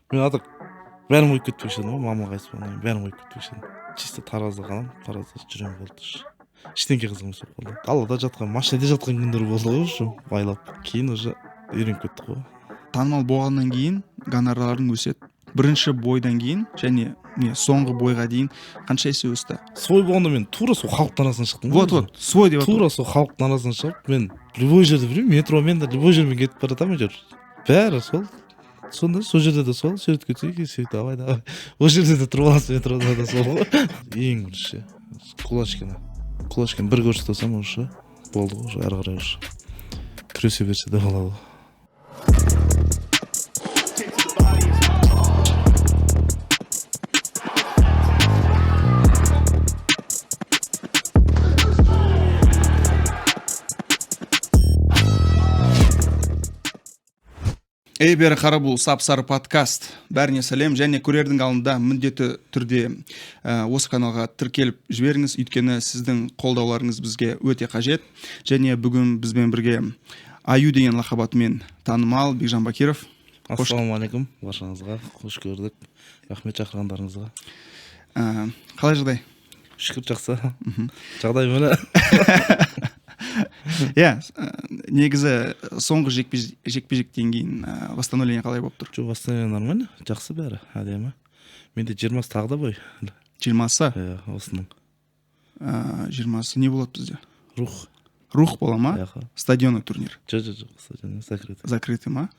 Мен ата бәрін қойып кетпекші едім ғой, мама қайтыс болғаннан кейін бәрін қойып кетпекші едім. Чисто таразда қаламын, таразда жүрем болды. Ештеңке қызық емес болып қалды. Далада жатқан, машинада жатқан күндер болды ғой уже байлап. Кейін уже үйреніп кеттік қой. Танымал болғаннан кейін гонорарың өседі. Бірінші бойдан кейін және соңғы бойға дейін қанша есе өсті? Свой болғанда мен тура сол халықтың арасынан шықтым. Вот, свой деп тура сол халықтың арасынан шығып, мен любой жерде білмеймін, метромен де любой жермен кетіп бара жатамын әйтеуір. Бәрі сол. Сонда сол жерде де сол, суретке түсейік, сөйтіп давай. Ол жерде де тұрып аласың, метрода да сол ғой. Ең бірінші кулачканы бір көрсетсем уже болды ғой, уже ары қарай уже күресе берсе де болады. Эй бері қара бұл сап-сары подкаст. Бәріне сәлем, және көрердің алдында міндетті түрде осы каналға тіркеліп жіберіңіз, өйткені сіздің қолдауларыңыз бізге өте қажет. Және бүгін бізбен бірге Аю деген лақабатымен танымал Бекжан Бакиров. Ассалаумағалейкум, баршаңызға қош көрдік. Рахмет шақырғандарыңызға. Қалай жағдай? Шүкір, жақсы. Жағдай мені. Негізі соңғы жекпе-жектен кейін восстановление қалай болып тұр? Восстановление нормально, жақсы бәрі, әдемі. Менде 20 тағы да бой. 20-сы? Осының. 20-сы не болады бізде? Рух бола ма? Стадионный турнир? Жоқ, стадионный закрытый. Закрытый ма?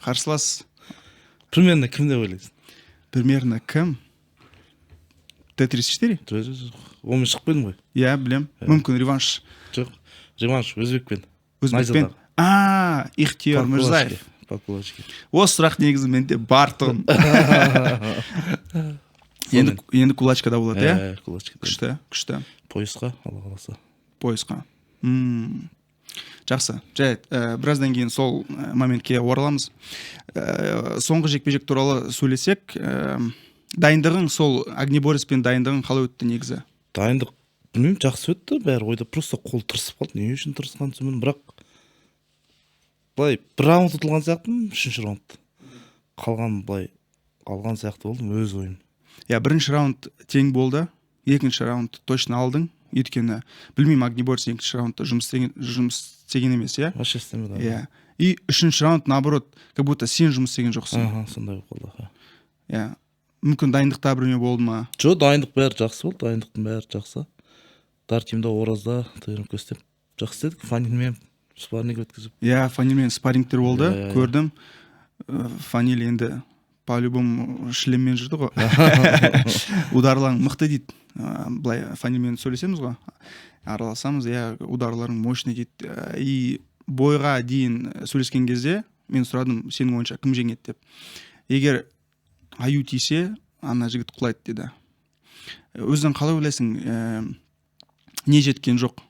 Қарсылас? Примерно кім деп ойлайсың? Примерно кім? Т-34? Жоқ, онымен шығып қойдым ғой. Иә, білем. Мүмкін реванш? Жоқ, реванш өзбекпен. Өзбекпен? Ихтияр Мирзаев. По кулачке. Осы сұрақ негізі менде бар тұғын. Енді кулачкада болады, иә? Кулачка. Күшті. Поясқа, Алла қаласа. Поясқа. Жақсы. Жай, біраздан кейін сол моментке ораламыз. Соңғы жекпе-жек туралы сөйлесек, дайындығың, сол огнеборецпен дайындығың қалай өтті негізі? Дайындық, білмеймін, жақсы өтті, бәрі ойда просто қол тырысып қалды. Не үшін тырысқан түсімін, бірақ былай бір раунд ұтылған сияқтымын, үшінші раунд қалған былай алған сияқты болдым, өз ойым. Бірінші раунд тең болды, екінші раунд точно алдың, өйткені білмеймін, огнеборец екінші раундта жұмыс істеген емес, иә? Вообще істемеді. И үшінші раунд, наоборот, как будто сен жұмыс істеген жоқсың. Сондай болды. Мүмкін дайындықта біреме болды ма? Жоқ, дайындық бәрі жақсы болды, дайындықтың бәрі жақсы. Тартимда, оразда, тренировка істеп жақсы істедік, Фанилмен спарринг өткізіп. Фанилмен спаррингтер болды, көрдім. Фанил енді по-любому шлеммен жүрді ғой. Ударларың мықты дейді. Былай Фанилмен сөйлесеміз ғой, араласамыз, ударларың мощный дейді. И бойға дейін сөйлескен кезде мен сұрадым, сенің ойынша кім жеңеді деп. Егер Аю тисе, ана жігіт құлайды деді. Өзің қалай ойлайсың, не жеткен жоқ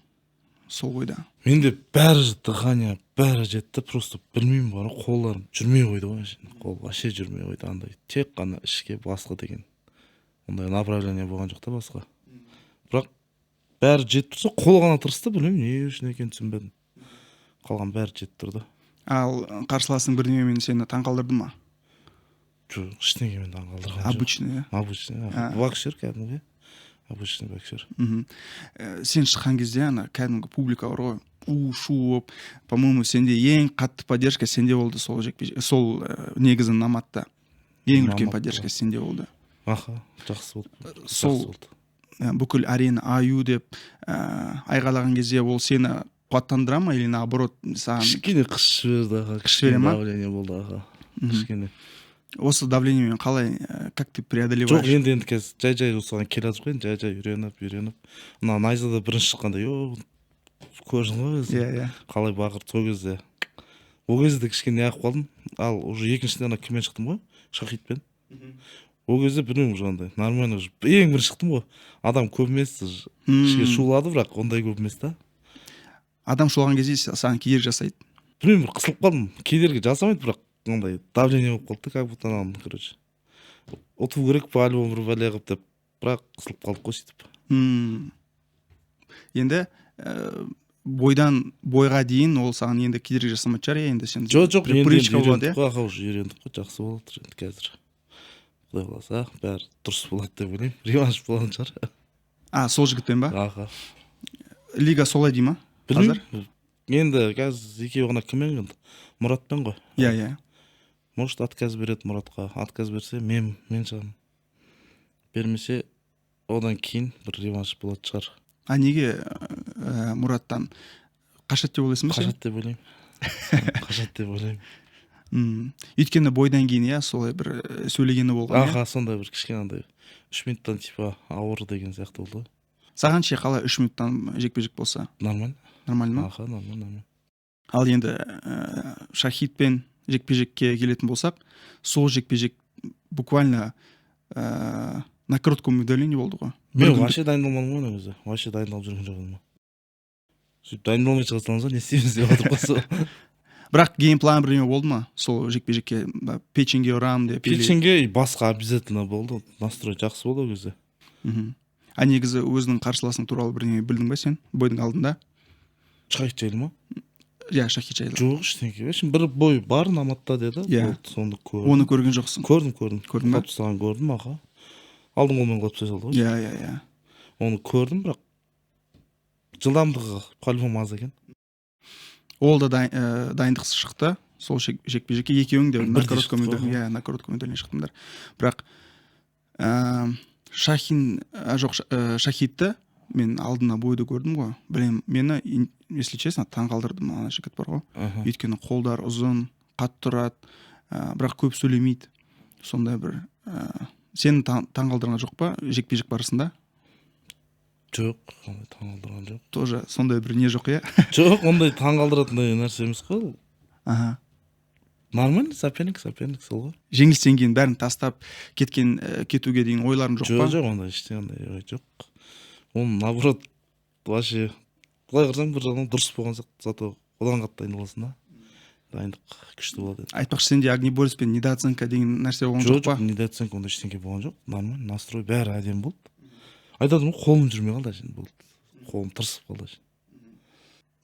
сол бойда? Менде бәрі жетті, Ғаня, бәрі жетті, просто білмеймін бары, қолдарым жүрмей қойды ғой, қол вообще жүрмей қойды, андай тек қана ішке басқа деген. Ондай направление болған жоқ та басқа. Бірақ бәрі жетіп тұрса, қол ғана тырысты, білмеймін, не үшін екен түсінбедім. Қалған бәрі жетіп тұрды. Ал қарсыласың бірдемемен сені таңқалдырды ма? Жоқ, ештеңемен таңқалдырған жоқ. Обычный, Обычный. Боксер кәдімгі. Обычный боксер. Сен шыққан кезде ана кәдімгі публика бар ғой, у-шу, по-моему, сенде ең қатты поддержка сенде болды, сол негізі наматта. Ең үлкен поддержка сенде болды. Жақсы болды. Сол бүкіл арена Аю деп айғалаған кезде ол сені қуаттандыра ма, или наоборот саған кішкене қыш жіберді, кішкене давление болды, кішкене. Осы давлениемен қалай, как ты преодолеваешь? Жоқ, енді қазір жай осыған келе жатыр ғой, жай үйреніп. Мына найзада бірінші шыққанда, көрдің ғой өзі. Қалай бақырды сол кезде. Ол кезде кішкене ақ қалдым. Ал уже екіншіден кіммен шықтым ғой? Шахитпен. Ол кезде білмеймін уже андай. Нормально уже. Ең бірінші шықтым ғой. Адам көп емес, ішке шулады, бірақ ондай көп емес та. Адам шулаған кезде саған кедергі жасайды? Білмеймін, бір қысылып қалдым. Кедергі жасамайды, бірақ ондай давление болып қалды, как будто короче. Ұту керек по-альбом бір бәле қып деп, бірақ қысылып қалдық қой сөйтіп. Енді бойдан бойға дейін ол саған енді кедергі жасамайтын шығар, енді сен жоқ привычка болады, үйрендік қой, уже үйрендік қой, жақсы болады енді қазір. Құдай қаласа бәрі дұрыс болады деп ойлаймын. Реванш болатын шығар. Сол жігітпен ба? Аха. Лига солай дей ма? Білмеймін. Енді қазір екеуі ғана кіммен енді? Мұратпен ғой. Иә. Может отказ береді Мұратқа. Отказ берсе мен шығамын. Бермесе одан кейін бір реванш болады шығар. Неге Мұраттан қашат деп ойлайсың ба сен? Қашат деп ойлаймын. Қашат деп ойлаймын. Өйткені бойдан кейін солай бір сөйлегені болған. Сондай бір кішкене андай 3 минуттан типа ауыр деген сияқты болды. Саған ше қалай 3 минуттан жекпе-жек болса? Нормально. Нормально ма? Нормально. Ал енді Шахидпен жекпе-жекке келетін болсақ, сол жекпе-жек буквально на коротком удаление болды ғой. Мен вообще дайындалмадым ғой негізі. Вообще дайындалып жүрген жоқпын. Сөйтіп дайындалмай шыға саламыз ба, не істейміз деп отырып қалса. Бірақ геймплан бірдеме болды ма? Сол жекпе-жекке печеньге ұрам деп. Печеньге басқа обязательно болды. Настрой жақсы болды ол кезде. Негізі өзінің қарсыласың туралы бірдеңе білдің ба сен бойдың алдында? Шахид жайлы ма? Шахид жайлы. Жоқ, ештеңе. Бір бой бар Наматта деді. Соны көрдім. Оны көрген жоқсың? Көрдім. Көрдің ба? Қапсаған көрдім, аға. Алдың қолмен қылып тастай салды ғой. Иә. Оны көрдім, бірақ жылдамдығы по-любому аз екен. Ол да дайындықсыз шықты. Сол жекпе-жекке екеуің де на коротком удаление шықтыңдар. Бірақ Шахидті мен алдына бойды көрдім ғой. Білем, мені, если честно, таң қалдырдым ана жігіт бар ғой. Өйткені қолдар ұзын, қатты тұрады, бірақ көп сөйлемейді. Сондай бір сені таң қалдырған жоқ па жекпе-жек барысында? Жоқ, ондай таң қалдырған жоқ. Тоже сондай бір не жоқ, Жоқ, ондай таң қалдыратындай нәрсе емес қой. Нормально, соперник сол ғой. Жеңілістен кейін бәрін тастап кетуге дейін ойларың жоқ па? Жоқ, ондай ештеңе жоқ. Оны наоборот, вообще былай қарасаң бір жағынан дұрыс болған сияқты, зато одан қатты дайындаласың да. Дайындық күшті болады. Айтпақшы, сенде огнеборьспен недооценка деген нәрсе болған жоқ па? Жоқ, недооценка ондай ештеңе болған жоқ. Нормально, настрой бәрі әдемі болды. Айтадым ғой, қолым жүрмей қалды әшейін болды. Қолым тырысып қалды әшейін.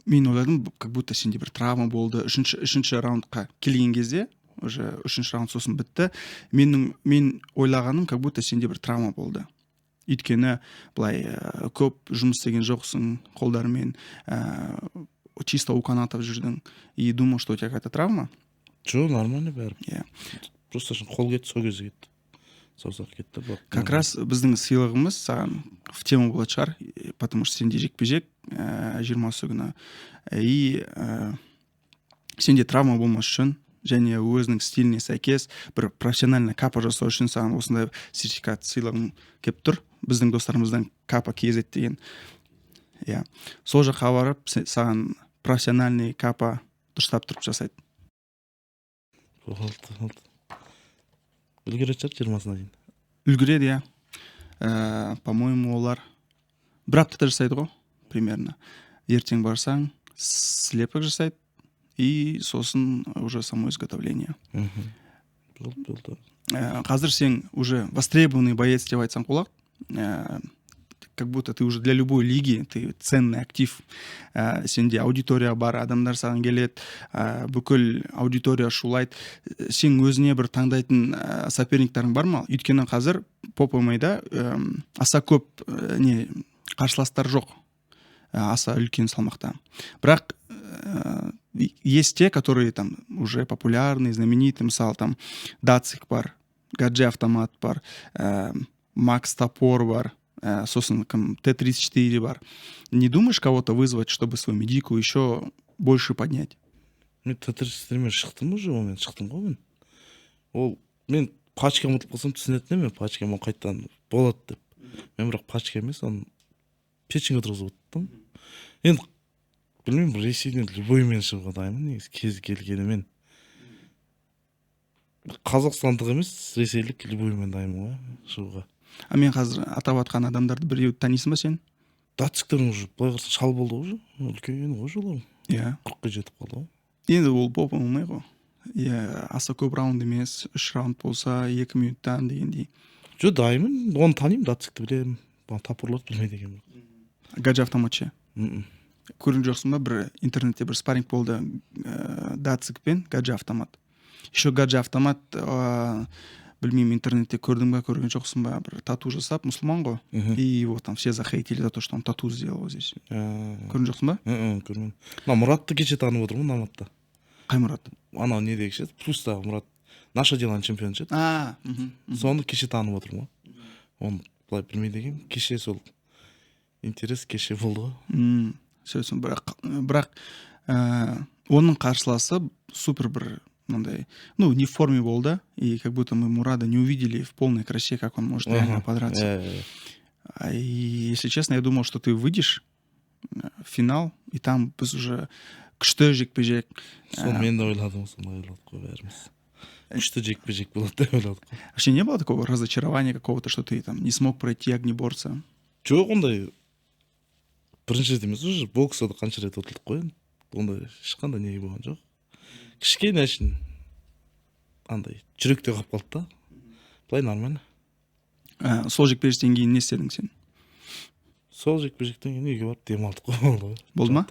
Мен ойладым, как будто сенде бір травма болды. Үшінші раундқа келген кезде, уже үшінші раунд сосын бітті. Мен ойлағаным, как будто сенде бір травма болды. Өйткені былай көп жұмыс істеген жоқсың қолдарымен, чисто у канатов жүрдің. И думал, что у тебя какая-то травма? Жоқ, нормально бәрі. Просто қол кетті, сол кезде кетті. Саусақ кетті. Как раз біздің сыйлығымыз саған в тему болады шығар, потому что сенде жекпе-жек 20 күні. И сенде травма болмас үшін, және өзінің стиліне сәйкес бір профессиональный капа жасау үшін саған осындай сертификат сыйлығым кеп тұр. Біздің достарымыздан капа KZ деген. Сол жаққа барып, саған профессиональный капа дұрыстап тұрып жасайды. Болды. Үлгереді шығар 20-сына дейін. Үлгереді, по-моему, олар бір аптада жасайды ғой, примерно. Ертең барсаң, слепок жасайды, и сосын уже само изготовление. Болды. Қазір сен уже востребованный боец деп айтсаң қолақ. Как будто ты уже для любой лиги, ты ценный актив. Сенде аудитория бар, адамдар саған келеді, бүкіл аудитория шулайды. Сен өзіне бір таңдайтын соперниктерің бар ма? Өйткені қазір поп ММА-да аса көп қарсыластар жоқ, аса үлкен салмақта. Бірақ есть те, которые там уже популярны, знаменитые, мысалы там Дацик бар, Гаджи Автомат бар, Макс Топор бар, сосын Т-34 бар. Не думаешь кого-то вызвать, чтобы свою медийку еще больше поднять? Мен Т-34 шықтым уже, мен шықтым ғой мен. Мен пачка ұмытып қалсам түсінетін емен, пачка мен қайтадан болады деп. Мен бірақ пачка емес, оны печеньге отырғызып отырдым. Енді білмеймін, Ресейден любоймен шығуға дайынмын, негізі кез келгенімен. Қазақстандық емес, ресейлік любоймен дайынмын ғой шығуға. Мен қазір атап атқан адамдарды біреуді танисың ба сен? Датчиктердің уже былай қарасаң шал болды ғой, үлкен ғой жолы. 40-қа жетіп қалды ғой. Енді ол поп ММА ғой. Аса көп раунд емес, 3 раунд болса 2 минуттан дегендей. Жоқ, дайынмын, оны танимын, Датчикті білемін. Топорларды білмейді екенмін. Гаджи Автомат ше? көрген жоқсың ба, бір интернетте бір спарринг болды, Дацик пен Гаджи Автомат. Еще Гаджи Автомат, білмеймін, интернетте көрдің ба, көрген жоқсың ба, бір тату жасап, мұсылман ғой, и его там все захейтили за то, что он тату сделал здесь. Көрген жоқсың ба? Көрмедім. Мұратты кеше танып отырмын Алматыда. Қай Мұрат? Анау не дегіш еді, плюстағы Мұрат, наша деланың чемпионы еді. Соны кеше танып отырмын ғой. Оны былай білмейді екенмін. Кеше сол интерес кеше болды ғой. Сөзсің, бірақ оның қарсыласы супер бір мынандай, ну, не в форме болды, и как будто мы Мурада не увидели в полной красе, как он может реально подраться. И, если честно, я думал, что ты выйдешь в финал, и там біз уже күшті жекпе-жек. Сол мен де ойладым, сонда ойладық қой бәріміз. Күшті жекпе-жек болады деп ойладық қой. Вообще не было такого разочарования какого-то, что ты там не смог пройти огнеборца? Жоқ, ондай бірінші рет емес, уже боксда қанша рет отырдық қой, ондай ешқандай неге болған жоқ. Кішкене әшін андай жүректе қалып қалды да. Былай нормально. Сол жекпе-жектен кейін не істедің сен? Сол жекпе-жектен кейін үйге барып демалдық қой. Болды ма?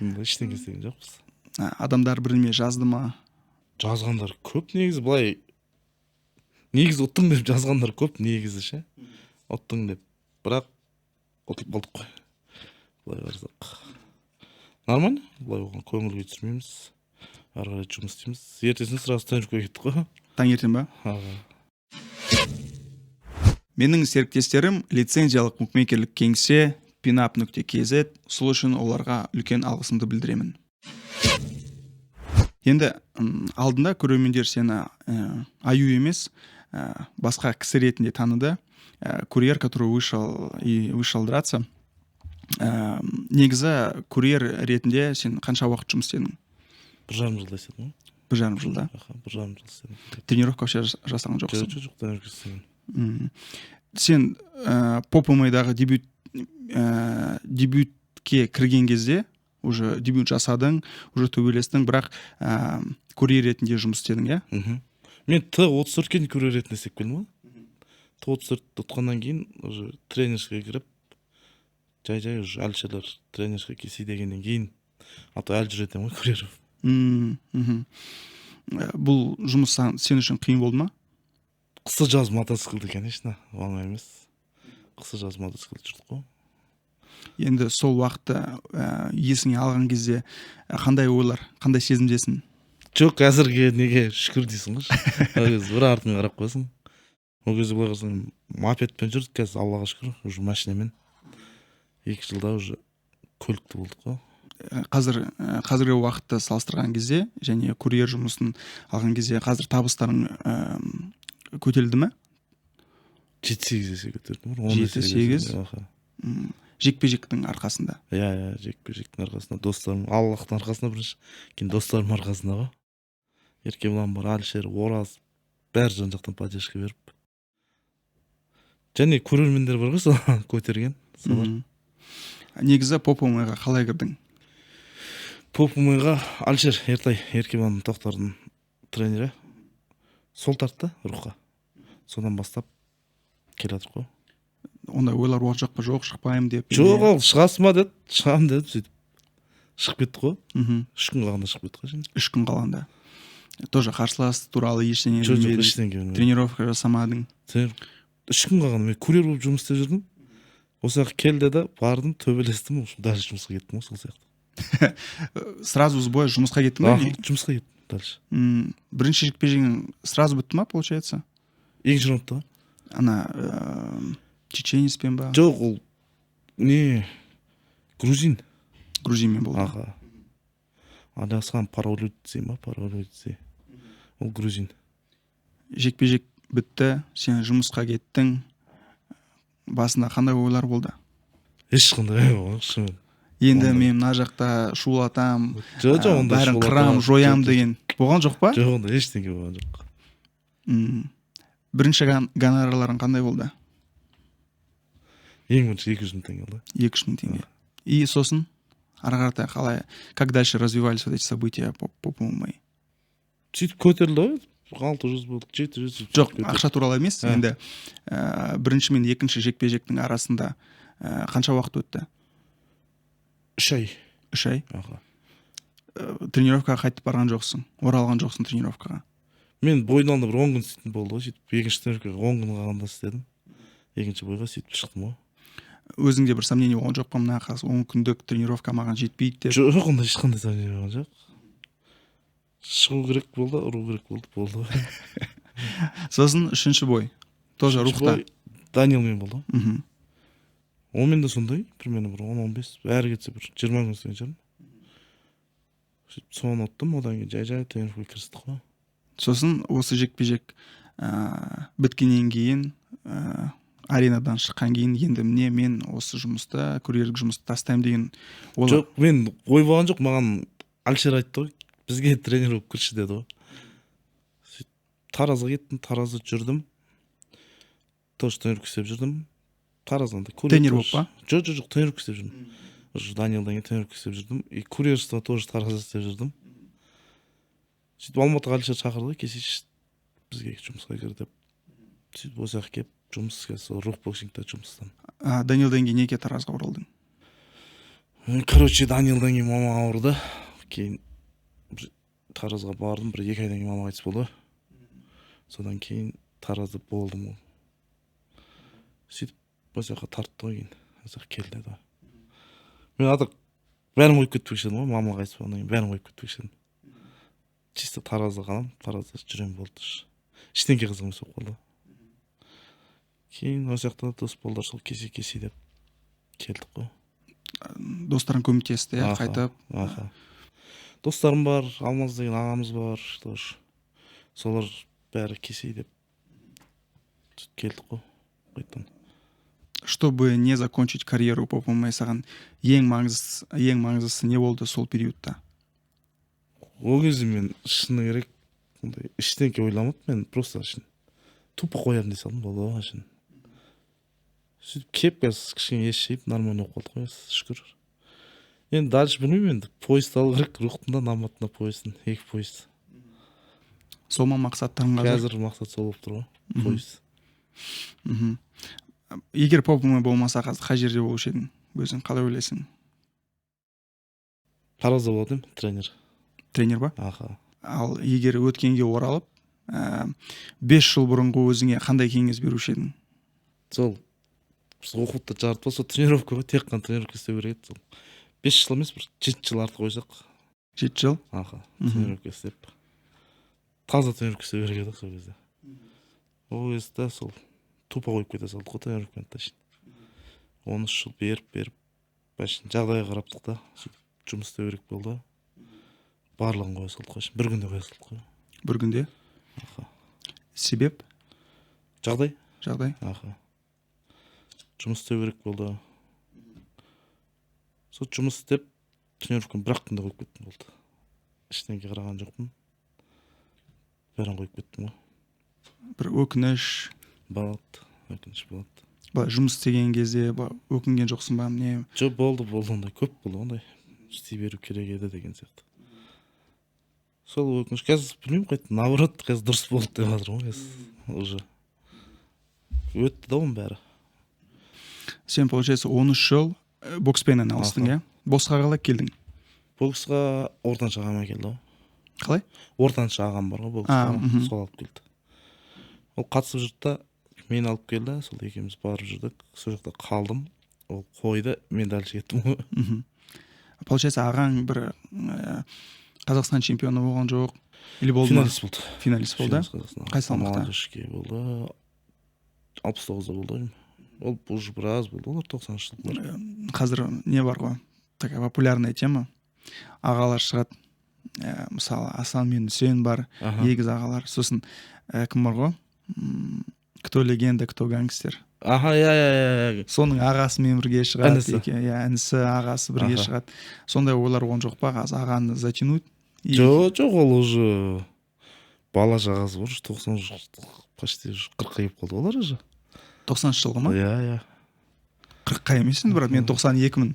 Ештеңе істеген жоқпыз. Адамдар біріме жазды ма? Жазғандар көп негізі, былай негізі ұттың деп жазғандар көп негізі ше. Ұттың деп. Бірақ ұтылып қалдық қой. Былай барсақ. Нормально? Былай оған көңілге түсірмейміз. Ары қарай жұмыс істейміз. Ертесіне сразу тренировкаға кеттік қой. Таңертең ба? Менің серіктестерім лицензиялық букмекерлік кеңсе pinup.kz, сол үшін оларға үлкен алғысымды білдіремін. Енді алдында көрермендер сені аю емес, басқа кісі ретінде таныды. Курьер, который вышел драться. Негізі курьер ретінде сен қанша уақыт жұмыс істедің? 1,5 жылда істедім ғой. 1,5 жылда? 1,5 жыл істедім. Тренировка вообще жасаған жоқсың? Жоқ, тренировка істедім. Сен поп-ММА-дағы дебютке кірген кезде, уже дебют жасадың, уже төбелестің, бірақ курьер ретінде жұмыс істедің, иә? Мен Т-34-ке курьер ретінде істеп келдім ғой. Т-34 ұтқаннан кейін уже тренершіге кіріп, жай уже әлшілер тренершіге кесе дегеннен кейін, а то әлі жүретем ғой курьер. Бұл жұмыс сен үшін қиын болды ма? Қысы жаз мотоциклді, конечно, оңай емес. Қысы жаз мотоциклді жүрдік қой. Енді сол уақытта есіңе алған кезде қандай ойлар, қандай сезімдесің? Жоқ, әзірге неге шүкір дейсің ғой. Бір артыңа қарап қойсың. Ол кезде былай қарасаң, мопедпен жүрдік, қазір Аллаға шүкір, уже машинамен 2 жылда уже көлікті болдық қой. Қазіргі уақытта салыстырған кезде және курьер жұмысын алған кезде қазір табыстарың көтерілді ме? 7-8 есе көтердім. 7-8? Жекпе-жектің арқасында? Иә, жекпе-жектің арқасында. Достарым, Аллахтың арқасында бірінші, кейін достарым арқасында ғой. Еркебұлан бар, Әлшер, Ораз, бәрі жан жақтан поддержка беріп. Және көрермендер бар ғой, сол көтерген. Негізі поп-ММА-ға қалай кірдің? Поп-ММА-ға Әлшер, Ертай, Еркебұлан Тоқтардың тренері сол тартты рухқа. Содан бастап келатыр ғой. Онда ойлар болған жоқ па, жоқ, шықпаймын деп? Жоқ, ол шығасың ба деді, шығамын деді, сөйтіп. Шығып кетті ғой. 3 күн қалғанда шығып кетті ғой. 3 күн қалғанда. Тоже қарсылас туралы ештеңе білмедің? Тренировка жасамадың? 3 күн қалғанда мен курьер болып жұмыс істеп жүрдім. Осы жаққа келді да, бардым, төбелестім, дальше жұмысқа кеттім ғой, сол сияқты. Сразу с боя жұмысқа кеттің ба? Жұмысқа кеттім дальше. Бірінші жекпе-жегің сразу бітті ма, получается? 2 раундта. Чечениспен ба? Жоқ, ол не грузин. Грузинмен болды. Аға. Адасқан Параулюдзе ма, Параулюдзе. Ол грузин. Жекпе-жек бітті, сен жұмысқа кеттің. Басында қандай ойлар болды? Ешқандай болған. Енді мен мына жақта шулатам, бәрін қырам, жоям деген болған жоқ па? Жоқ, онда ештеңе болған жоқ. Бірінші гонорарларың қандай болды? Ең бірінші 200 мың теңге болды. 200 мың теңге. И сосын ары қаратай қалай, как дальше развивались вот эти события по ММА? Сөйтіп көтерілді ғой. 600 болды, 700. Жоқ, ақша туралы емес. Енді бірінші мен екінші жекпе-жектің арасында қанша уақыт өтті? 3 ай. 3 ай. Аха. Тренировкаға қайтып барған жоқсың, оралған жоқсың тренировкаға. Мен бойдың алдында бір 10 күн істейтін болды ғой, сөйтіп екінші тренировкаға 10 күн қалғанда істедім. Екінші бойға сөйтіп шықтым ғой. Өзіңде бір сомнение болған жоқ па, мына қазір 10 күндік тренировка маған жетпейді деп? Жоқ, ондай ешқандай сомнение болған жоқ. Шығу керек болды, ұру керек болды. Сосын үшінші бой. Тоже рухта. Данилмен болды. Мхм. Онымен де сондай, примерно бір 10-15, бәрі кетсе бір 20 күн істеген шығармын. Сөйтіп соны ұттым, одан кейін жай тренировкаға кірістік қой. Сосын осы жекпе-жек біткеннен кейін, аренадан шыққан кейін енді міне мен осы жұмыста, курьерлік жұмысты тастаймын деген ол. Жоқ, мен ой болған жоқ, маған Алшер айтты ғой, бізге тренер болып кірші деді ғой. Сөйтіп Таразға кеттім, Таразда жүрдім. Тоже тренировка істеп жүрдім. Тараздан да тренер болып па? Жоқ, тренировка істеп жүрдім. Данилдан кейін тренировка істеп жүрдім. И курьерство тоже Таразда істеп жүрдім. Сөйтіп Алматыға Алшер шақырды, келсейші бізге жұмысқа кір деп. Сөйтіп осы жаққа келіп жұмысқа, сол рух боксингта жұмыстан. Данилдан кейін неге Таразға оралдың? Короче, Данилдан кейін мама ауырды. Кейін Таразға бардым, бір 2 айдан кейін мама қайтыс болды. Содан кейін Таразда болдым ғой. Сөйтіп осы жаққа тартты ғой кейін. Осы жаққа келді да. Мен ата бәрін қойып кетпекші едім ғой, мама қайтыс болғаннан кейін бәрін қойып кетпекші едім. Чисто Таразда қалам, Таразда жүрем болды. Ештеңке қызық емес болып қалды. Кейін осы жақта дос болдар, сол кесе деп келдік қой. Достарың көмектесті, қайтып. Достарым бар, Алмаз деген ағамыз бар, солар бәрі кесе деп келдік қой. Қайтам. Чтобы не закончить карьеру по ММА, саған ең маңыздысы не болды сол периодта? Ол кезде мен шыны керек, ештеңке ойламадым, мен просто тупо қоямын дей салдым, болды ғой. Сөйтіп кеп қазір кішкене ес жиып, нормально оқып қалдық қой, шүкір. Енді дальше білмеймін, енді поезд алу керек, рухтың да наматына поездың, 2 поезд. Сол ма мақсаттарың қазір мақсат сол болып тұр ғой, поезд. Егер ПММА болмаса қазір қай жерде болушы едің? Өзің қалай ойлайсың? Таразда болады едім, тренер. Тренер ба? Аха. Ал егер өткенге оралып, 5 жыл бұрынғы өзіңе қандай кеңес беруші едің? Сол оқуды жарытпа, сол тренировка ғой, тек қана тренировка істеу керек еді. 5 жыл емес, бір 7 жыл артық қойсақ. 7 жыл? Аха, тренировка істеп. Таза тренировка істеу керек еді сол кезде. Ол кезде сол тупо қойып кете салдық қой тренировканы ташын. 13 жыл беріп, бәшін жағдайға қараптық та, жұмыс істеу керек болды. Барлығын қоя салдық қой, бір күнде қоя салдық қой. Бір күнде? Аха. Себеп? Жағдай? Аха. Жұмыс істеу керек болды. Сол жұмыс істеп, тренировканы бір күнде қойып кеттім болды. Ештеңке қараған жоқпын. Бәрін қойып кеттім ғой. Бір өкініш болады. Былай жұмыс істеген кезде өкінген жоқсың ба? Жоқ, болды, ондай көп болды, ондай. Істей беру керек еді деген сияқты. Сол өкініш, қазір білмеймін қайтты, наоборот, қазір дұрыс болды деп жатыр ғой, уже. Өтті да оның бәрі. Сен, получается, 13 жыл бокспен айналыстың, иә? Боксқа қалай келдің? Боксқа ортаншы ағама келді ғой. Қалай? Ортаншы ағам бар ғой, боксқа, сол алып келді. Ол қатысып жүрді, мені алып келді, сол екеуміз барып жүрдік, сол жақта қалдым, ол қойды, мен дальше кеттім ғой. Получается, ағаң бір Қазақстан чемпионы болған жоқ? Или болды ма? Финалист болды. Финалист болды? Қай салмақта? Молодежке болды, 69-да болды. Ол уже біраз болды, олар 90 жылдар. Қазір не бар ғой? Такая популярная тема. Ағалар шығады. Мысалы, Асан мен Үсен бар, егіз ағалар. Сосын кім бар ғой? Кто легенда, кто гангстер. Аха, иә. Соның ағасымен бірге шығады. Інісі, ағасы бірге шығады. Сондай ойлар болған жоқ па? Ағаны затянуть? Жоқ, ол уже бала жағасы бар, 90 жыл, почти 40-қа келіп қалды олар уже. 90 жылғы ма? Иә. 40-қа емес енді, брат, мен 92-мін.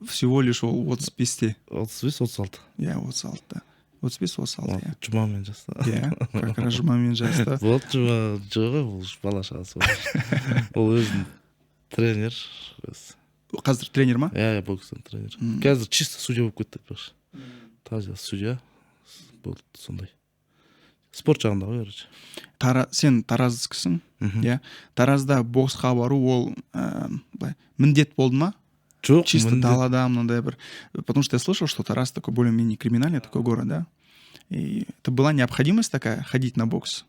Всего лишь ол 35-те. 35-36. Иә, 36-та. 35-36, иә. Жұмамен жаста. Иә, как раз жұмамен жаста. Вот жоғы, ол бала шағасы бар. Ол өзін тренер. қазір тренер ма? Иә, бокстан тренер. Қазір чисто судья болып кетті айтпақшы. Таза судья болды, сондай. Спорт жағында ғой, короче. Сен тараздікісің, иә. Таразда боксқа бару ол былай міндет болды ма? Жоқ, чисто далада мынандай бір. Потому что я слышал, что Тараз такой более-менее криминальный такой город, да? И это была необходимость такая ходить на бокс?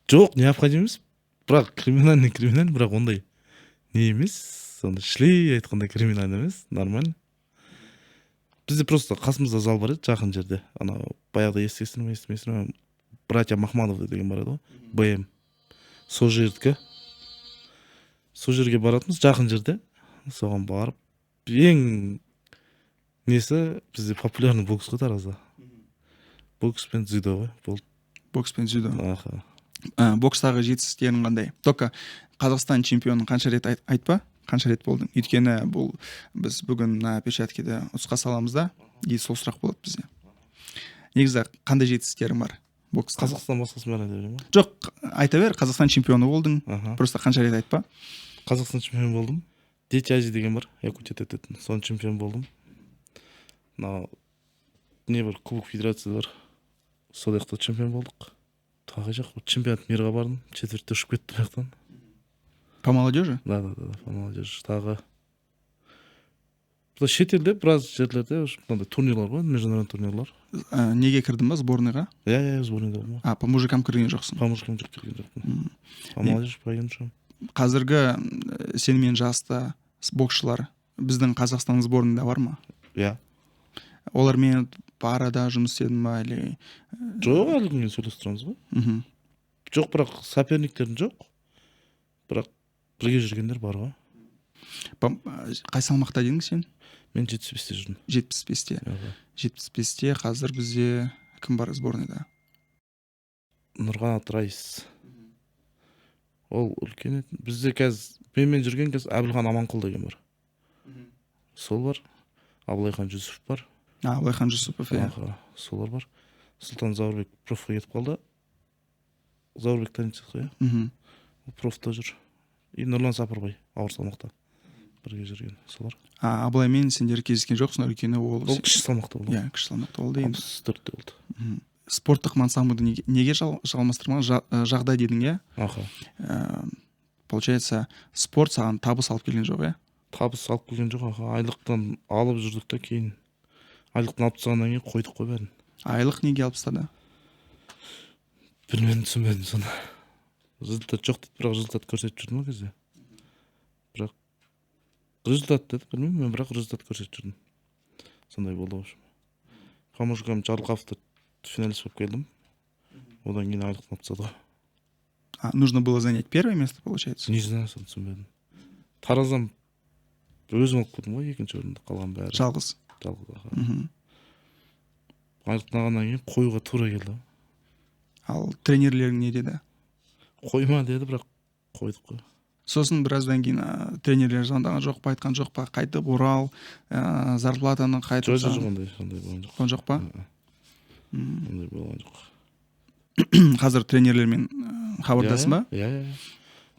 Жоқ, необходимость. Бірақ криминальный, бірақ ондай не емес, сондай шлей айтқандай криминальный емес, нормально. Бізде просто қасымызда зал бар еді, жақын жерде. Ана баяғыда естімейсің, братья Махмановы деген бар еді ғой, БМ. Сол жердікі. Сол жерге баратынбыз, жақын жерде. Соған барып, ең несі бізде популярный бокс қой Таразда. Бокс пен дзюдо ғой, болды. Бокс пен дзюдо. Аха. Бокстағы жетістіктерің қандай? Только Қазақстан чемпионын қанша рет айтпа? Қанша рет болдың? Өйткені бұл біз бүгін на печаткеде ұтысқа саламыз да, и сол сұрақ болады бізде. Негізі қандай жетістіктерің бар бокста? Қазақстан басқасын бәрін айта беремін ба? Жоқ, айта бер, Қазақстан чемпионы болдың. Просто қанша рет айтпа? Қазақстан чемпион болдым. Дети Азии деген бар, Якутияда өтетін. Соның чемпион болдым. Не бар, Кубок Федерации бар. Сол жақта чемпион болдық. Тағы жақ чемпионат мирға бардым. Четвертте ұшып кеттім жақтан. По молодежи? Да, по молодежи. Тағы шетелде біраз жерлерде мынандай турнирлар ғой, международный турнирлар. Неге кірдің ба, сборныйға? Иә, сборныйда болдым. По мужикам кірген жоқсың? По мужикам кірген жоқпын. По молодежи кірген жоқпын. Қазіргі сенімен жаста боксшылар біздің Қазақстан сборныйда бар ма? Иә. Олармен парада жұмыс істедің ба, или? Жоқ, әлі күнге сөйлесіп тұрамыз ғой. Жоқ, бірақ соперниктердің жоқ. Бірақ бірге жүргендер бар ғой. Қай салмақта дедің сен? Мен 75-те жүрдім. 75-те. 75-те қазір бізде кім бар сборныйда? Нұрғанат Раис. Ол үлкен еді. Бізде қазір менімен жүрген қазір Әбілхан Аманқұл деген бар. Сол бар. Абылайхан Жүсіп бар. Абылайхан Жүсіпов, иә. Солар бар. Сұлтан Заурбек профқа кетіп қалды. Заурбек танитсыз ғой, иә? Профта жүр. И Нұрлан Сапарбай, ауыр салмақта. Бірге жүрген, солар. Абылаймен сендер кездескен жоқсың, өйткені ол кіші салмақта болды. Иә, кіші салмақта болды. 64-те болды. Спорттық мансабыңды неге жалғастырмаған? Жағдай дедің, иә? Получается, спорт саған табыс алып келген жоқ, иә? Табыс алып келген жоқ, айлықтан алып жүрдік та, кейін айлықтан алып тастағаннан кейін қойдық қой бәрін. Айлық неге алып тастады? Білмедім, түсінбедім соны. Результат жоқ дейді, бірақ результат көрсетіп жүрдім ол кезде. Бірақ результат деді, білмеймін, мен бірақ результат көрсетіп жүрдім. Сондай болды ғой. По мужикам Жарылқавовта финалист болып келдім. Одан кейін айлықтан алып тастады ғой. Нужно было занять первое место, получается? Не знаю, соны түсінбедім. Тараздан өзім алып келдім ғой, екінші орында қалған бәрі. Жалғыз? Жалғыз. Айлықтан алғаннан кейін қоюға тура келді. Ал тренерлерің не деді? Қойма деді, бірақ қойдық қой. Сосын біраздан кейін тренерлер звондаған жоқ па, айтқан жоқ па, қайтып орал, зарплатаны қайтып? Жоқ, ондай болған жоқ. Болған жоқ па? Ондай болған жоқ. Қазір тренерлермен хабардасың ба? Иә.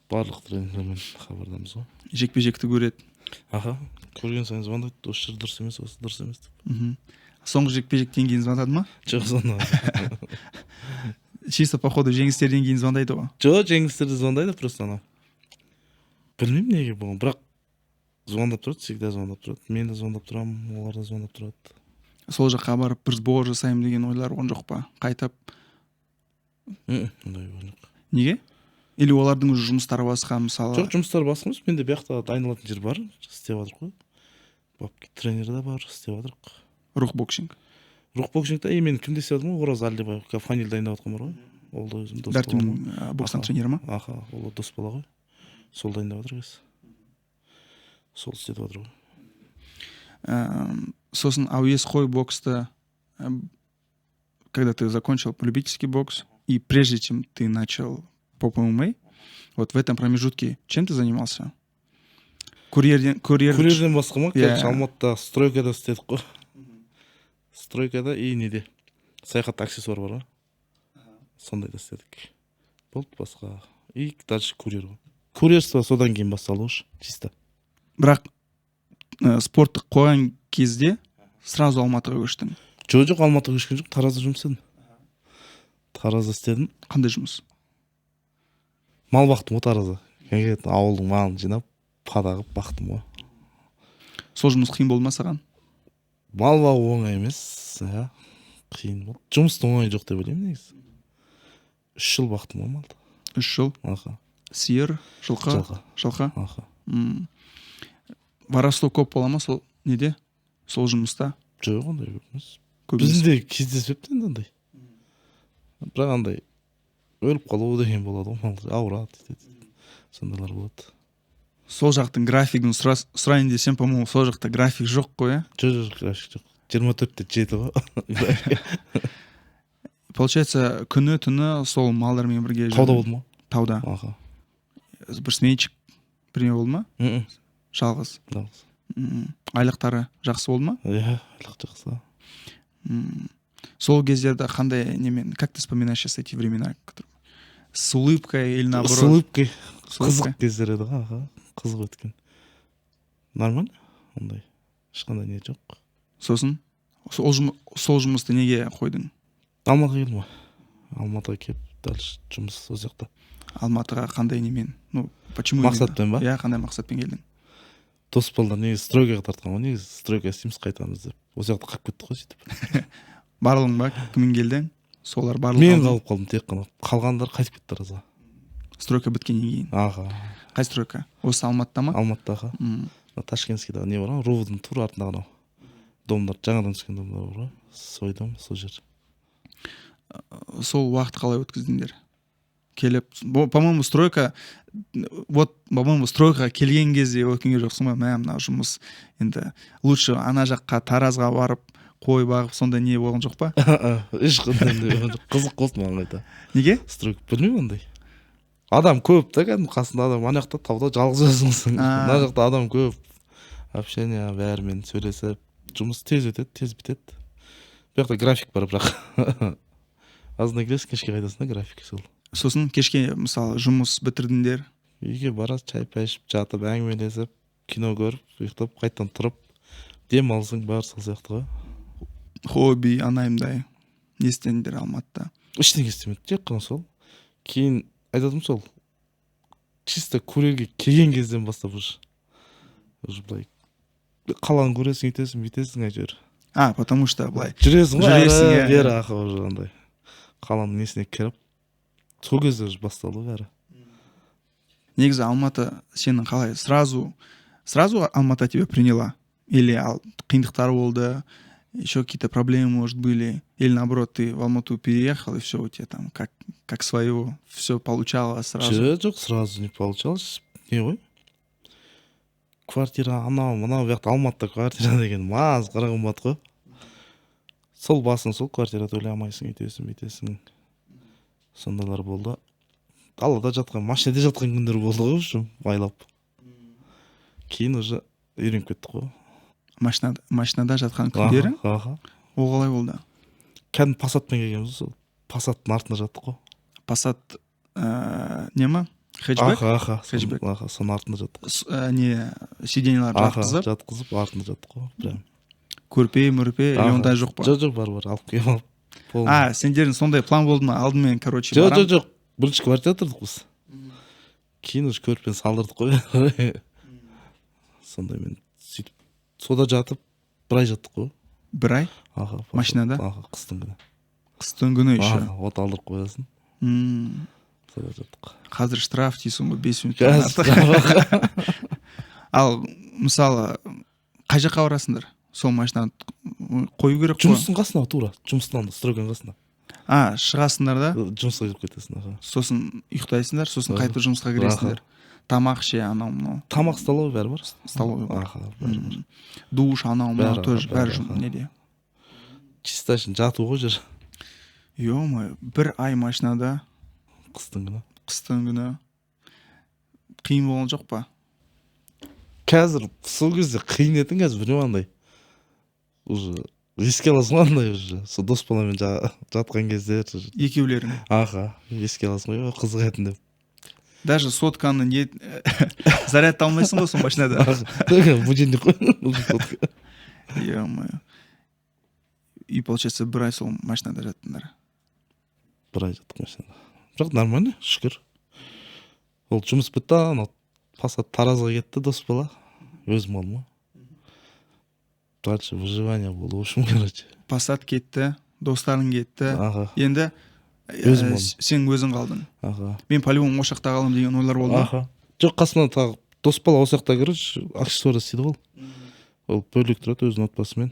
Барлық тренерлермен хабардамыз ғой. Жекпе-жекті көреді? Көрген сайын звондайды, осы жер дұрыс емес, осы дұрыс емес деп. Соңғы жекпе-жектен кейін звондады ма? Жоқ, звондады. Чисто по ходу жеңістерден кейін звондайды ғой? Жоқ, жеңістерді звондайды просто анау. Білмеймін неге болған, бірақ звондап тұрады, всегда звондап тұрады. Мен де звондап тұрамын, олар да звондап тұрады. Сол жаққа барып бір сбор жасаймын деген ойлар болған жоқ па? Қайтып? Ондай болған жоқ. Неге? Или олардың уже жұмыстары басқа, мысалы? Жоқ, жұмыстары басқа емес, менде бияқта дайындалатын жер бар, істеп жатырық қой. Бапки тренер да бар, істеп жатырық. Рух боксинг? Рух боксингта мен кім десе жатырмын, Ораз Әлдебаев, Фанил дайындап жатқан бар ғой. Ол да өзім дос бала. Дәртім бокстан тренері ма? Ол дос бала ғой. Сол дайындап жатыр кез. Сол істетіп жатыр ғой. Сосын әуесқой боксты, когда ты закончил любительский бокс, и прежде чем ты начал по ММА, вот в этом промежутке чем ты занимался? Курьерден басқа ма? Алматыда стройкада істедік қой. Стройкада и неде? Саяхат аксессуар бар ғой. Сондайда істедік. Болды басқа. И дальше курьер ғой. Курьерство содан кейін басталды ғой, чисто. Бірақ спортты қойған кезде сразу Алматыға көштің? Жоқ, Алматыға көшкен жоқ, Таразда жұмыс істедім. Таразда істедім. Қандай жұмыс? Мал бақтым ғой Таразда. Ауылдың малын жинап, падағып бақтым ғой. Сол жұмыс қиын болды ма саған? Мал бағу оңай емес, қиын болды. Жұмыстың оңай жоқ деп ойлаймын негізі. 3 жыл бақтым ғой малды. 3 жыл? Аха. Сиыр, жылқы? Жылқы. Аха. Воровство көп бола ма сол неде? Сол жұмыста? Жоқ, ондай көп емес. Бізде кездеспепті енді ондай. Бірақ андай өліп қалу деген болады ғой, мал ауырады, сондайлар болады. Сол жақтың графигін сұрайын десем, по-моему, сол жақта график жоқ қой, Жоқ, график жоқ. 24-те 7 ғой. Получается, күні-түні сол малдармен бірге жүрдің? Тауда болды ма? Тауда. Аха. Бір сменщик бірге болды ма? Жалғыз. Айлықтары жақсы болды ма? Иә, айлық жақсы. Сол кездерде қандай немен, как ты вспоминаешь сейчас эти времена? С улыбкой или наоборот? С улыбкой. Қызық кездер еді ғой, қызық өткен. Нормально? Ондай. Ешқандай не жоқ. Сосын? Сол жұмысты неге қойдың? Алматыға келдім ғой. Алматыға келіп, дальше жұмыс сол жақта. Алматыға қандай немен? Почему? Мақсатпен ба? Иә, қандай мақсатпен келдің? Дос балдар негізі стройкаға тартқан ғой, негізі стройкаға істейміз, қайтамыз деп. Осы жақта қалып кеттік қой сөйтіп. Барлығың ба? Кіммен келдің? Солар барлығы? Мен қалып қалдым тек қана. Қалғандар қайтып кетті Таразға. Стройка біткеннен кейін? Аха. Қай стройка? Осы Алматыда ма? Алматыдағы. Ташкентскийдағы не бар ғой, Ровудың тура артында анау. Домдар, жаңадан түскен домдар бар ғой. Сой дом, сол жер. Сол уақыт қалай өткіздіңдер? Келіп, по-моему, стройка, по-моему, стройкаға келген кезде өткенге жоқсың ба? Мына жұмыс енді лучше ана жаққа Таразға барып, қой бағып, сонда не болған жоқ па? Ешқандай болған жоқ. Қызық болды маған қайта. Неге? Стройка білмеймін ондай. Адам көп та, кәдімгі қасында адам, ана жақта тауда жалғыз өзіңсің. Мына жақта адам көп. Общение, бәрімен сөйлесіп, жұмыс тез өтеді, тез бітеді. Бұл жақта график бар, бірақ азында келесің, кешке қайтасың да, график сол. Сосын кешке, мысалы, жұмыс бітірдіңдер? Үйге барасыз, чай ішіп, жатып, әңгімелесіп, кино көріп, ұйықтап, қайтадан тұрып, дем алсың, бәрі сол сияқты ғой. Хобби, анайымдай. Не істедіңдер Алматыда? Ештеңе істемеді, тек қана сол. Кейін айтатым сол, чисто көрерге келген кезден бастап уже былай қаланы көресің, үйтесің, әйтеуір. Потому что былай жүресің ғой, бері ақы уже андай. Қаланың несіне кіріп, сол кезде уже басталды бәрі. Негізі Алматы сенің қалай? Сразу Алматы тебя приняла? Или қиындықтар болды? Еще какие-то проблемы, может, были? Или наоборот, ты в Алмату переехал, и все у тебя там как свое, все получалось сразу? Жоқ, сразу не получалось. Не ғой? Квартира, анау, вяқты Алматыда квартира деген маз қымбат қой. Сол басын сол квартира төлей алмайсың, үйтесің. Сондайлар болды. Далада жатқан, машинада жатқан күндер болды ғой, үшін байлап. Кейін уже үйреніп кеттік қой. Машинада жатқан күндері? Аха. Ол қалай болды? Кәдімгі Пассатпен келгенбіз, сол Пассаттың артында жаттық қой. Пассат не ма? Хэтчбэк? Аха. Хэтчбэк. Аха, соның артында жаттық. Не, сиденьялар жатқызып? Жатқызып, артында жаттық қой. Прям. Көрпе, ондай жоқ па? Жоқ, бар, алып келіп алып. Сендердің сондай план болды ма? Алдымен, короче, барам. Жоқ, бірінші квартира тұрдық біз. Кейін уже көрпені салдырдық қой. Сондай мен сөйтіп, сода жатып, бір ай жаттық қой. Бір ай? Аха. Машинада? Аха, қыстың күні. Қыстың күні еще? Аха, от алдырып қоясың. Сода жаттық. Қазір штраф дейсің ғой, 5 минут. Ал, мысалы, қай жаққа барасыңдар? Сол машинаны қою керек қой? Жұмыстың қасына тура, жұмыстың стройканың қасына. Шығасыңдар да? Жұмысқа жүріп кетесің. Сосын ұйықтайсыңдар, сосын қайтып жұмысқа кіресіңдер. Тамақ ше, анау-мынау. Тамақ, столовый бәрі бар. Столовый бар. Аха, бәрі бар. Душ, анау-мынау тоже бәрі неде. Чисто үшін жату ғой жер. Ё-моё, бір ай машинада. Қыстың күні. Қиын болған жоқ па? Қазір сол кезде қиын етін қазір білмеймін андай. Уже еске аласың андай уже. Сол дос баламен жатқан кезде. Екеулерің? Аха, еске аласың ғой, қызық етін деп. даже сотканы не зарядтай алмайсың ғой сол машинада. Будильник қой. Ё-моё. И получается бір ай сол машинада жаттыңдар. Бір ай жаттық машинада. Бірақ нормально, шүкір. Ол жұмыс бітті, анау Passat Таразға кетті, дос бала. Өзім алдым. Дальше выживание болды, в общем, короче. Passat кетті, достарың кетті. Аха. Енді сен өзің қалдың. Аха. Мен по-любому осы жақта қалам деген ойлар болды ма? Аха. Жоқ, қасымнан тағы дос бала осы жақта, короче, аксессуар істейді ғой. Ол бөлек тұрады өзінің отбасымен.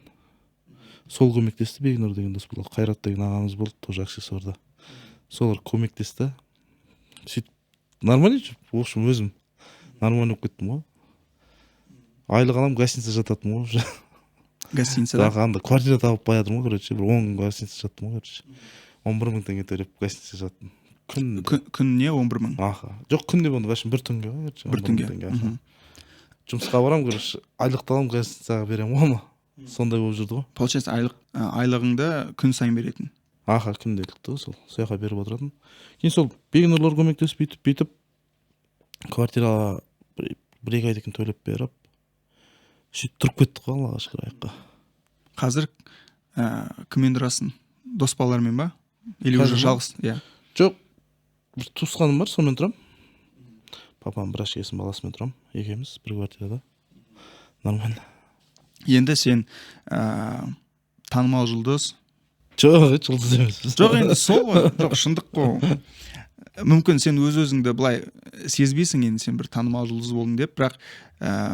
Сол көмектесті, Бегнұр деген дос бала. Қайрат деген ағамыз болды, тоже аксессуарда. Солар көмектесті. Сөйтіп нормально, в общем, өзім нормально болып кеттім ғой. Айлық алам, гостиница жататым ғой уже. Гостиницада? Анда квартира тауып қоядым ғой, короче, бір 10 күн гостиница жаттым ғой, короче. 11 мың теңге төлеп гостиница жаттым. Күніне 11 мың? Аха. Жоқ, күнде болды, вообще бір түнге ғой, короче. Бір түнге. Жұмысқа барам, короче, айлықты алам, гостиницаға берем ғой, сондай болып жүрді ғой. Получается, айлығыңды күн сайын беретін? Аха, күнделікті сол жаққа беріп отыратын. Кейін сол Бегнұрлар көмектесіп бүйтіп квартираға бір-екі айдан кейін төлеп беріп, сөйтіп тұрып кеттік қой, Аллаға шүкір, аяққа. Қазір кіммен тұрасың? Дос балалармен ба? Или уже жалғыз? Жоқ, бір туысқаным бар, сонымен тұрам. Папам бір шешесінің баласымен тұрам, екеуміз бір квартирада. Нормально. Енді сен танымал жұлдыз? Жоқ, жұлдыз емес. Жоқ, енді сол ғой, жоқ, шындық қой. Мүмкін сен өз-өзіңді былай сезбейсің, енді сен бір танымал жұлдыз болдың деп, бірақ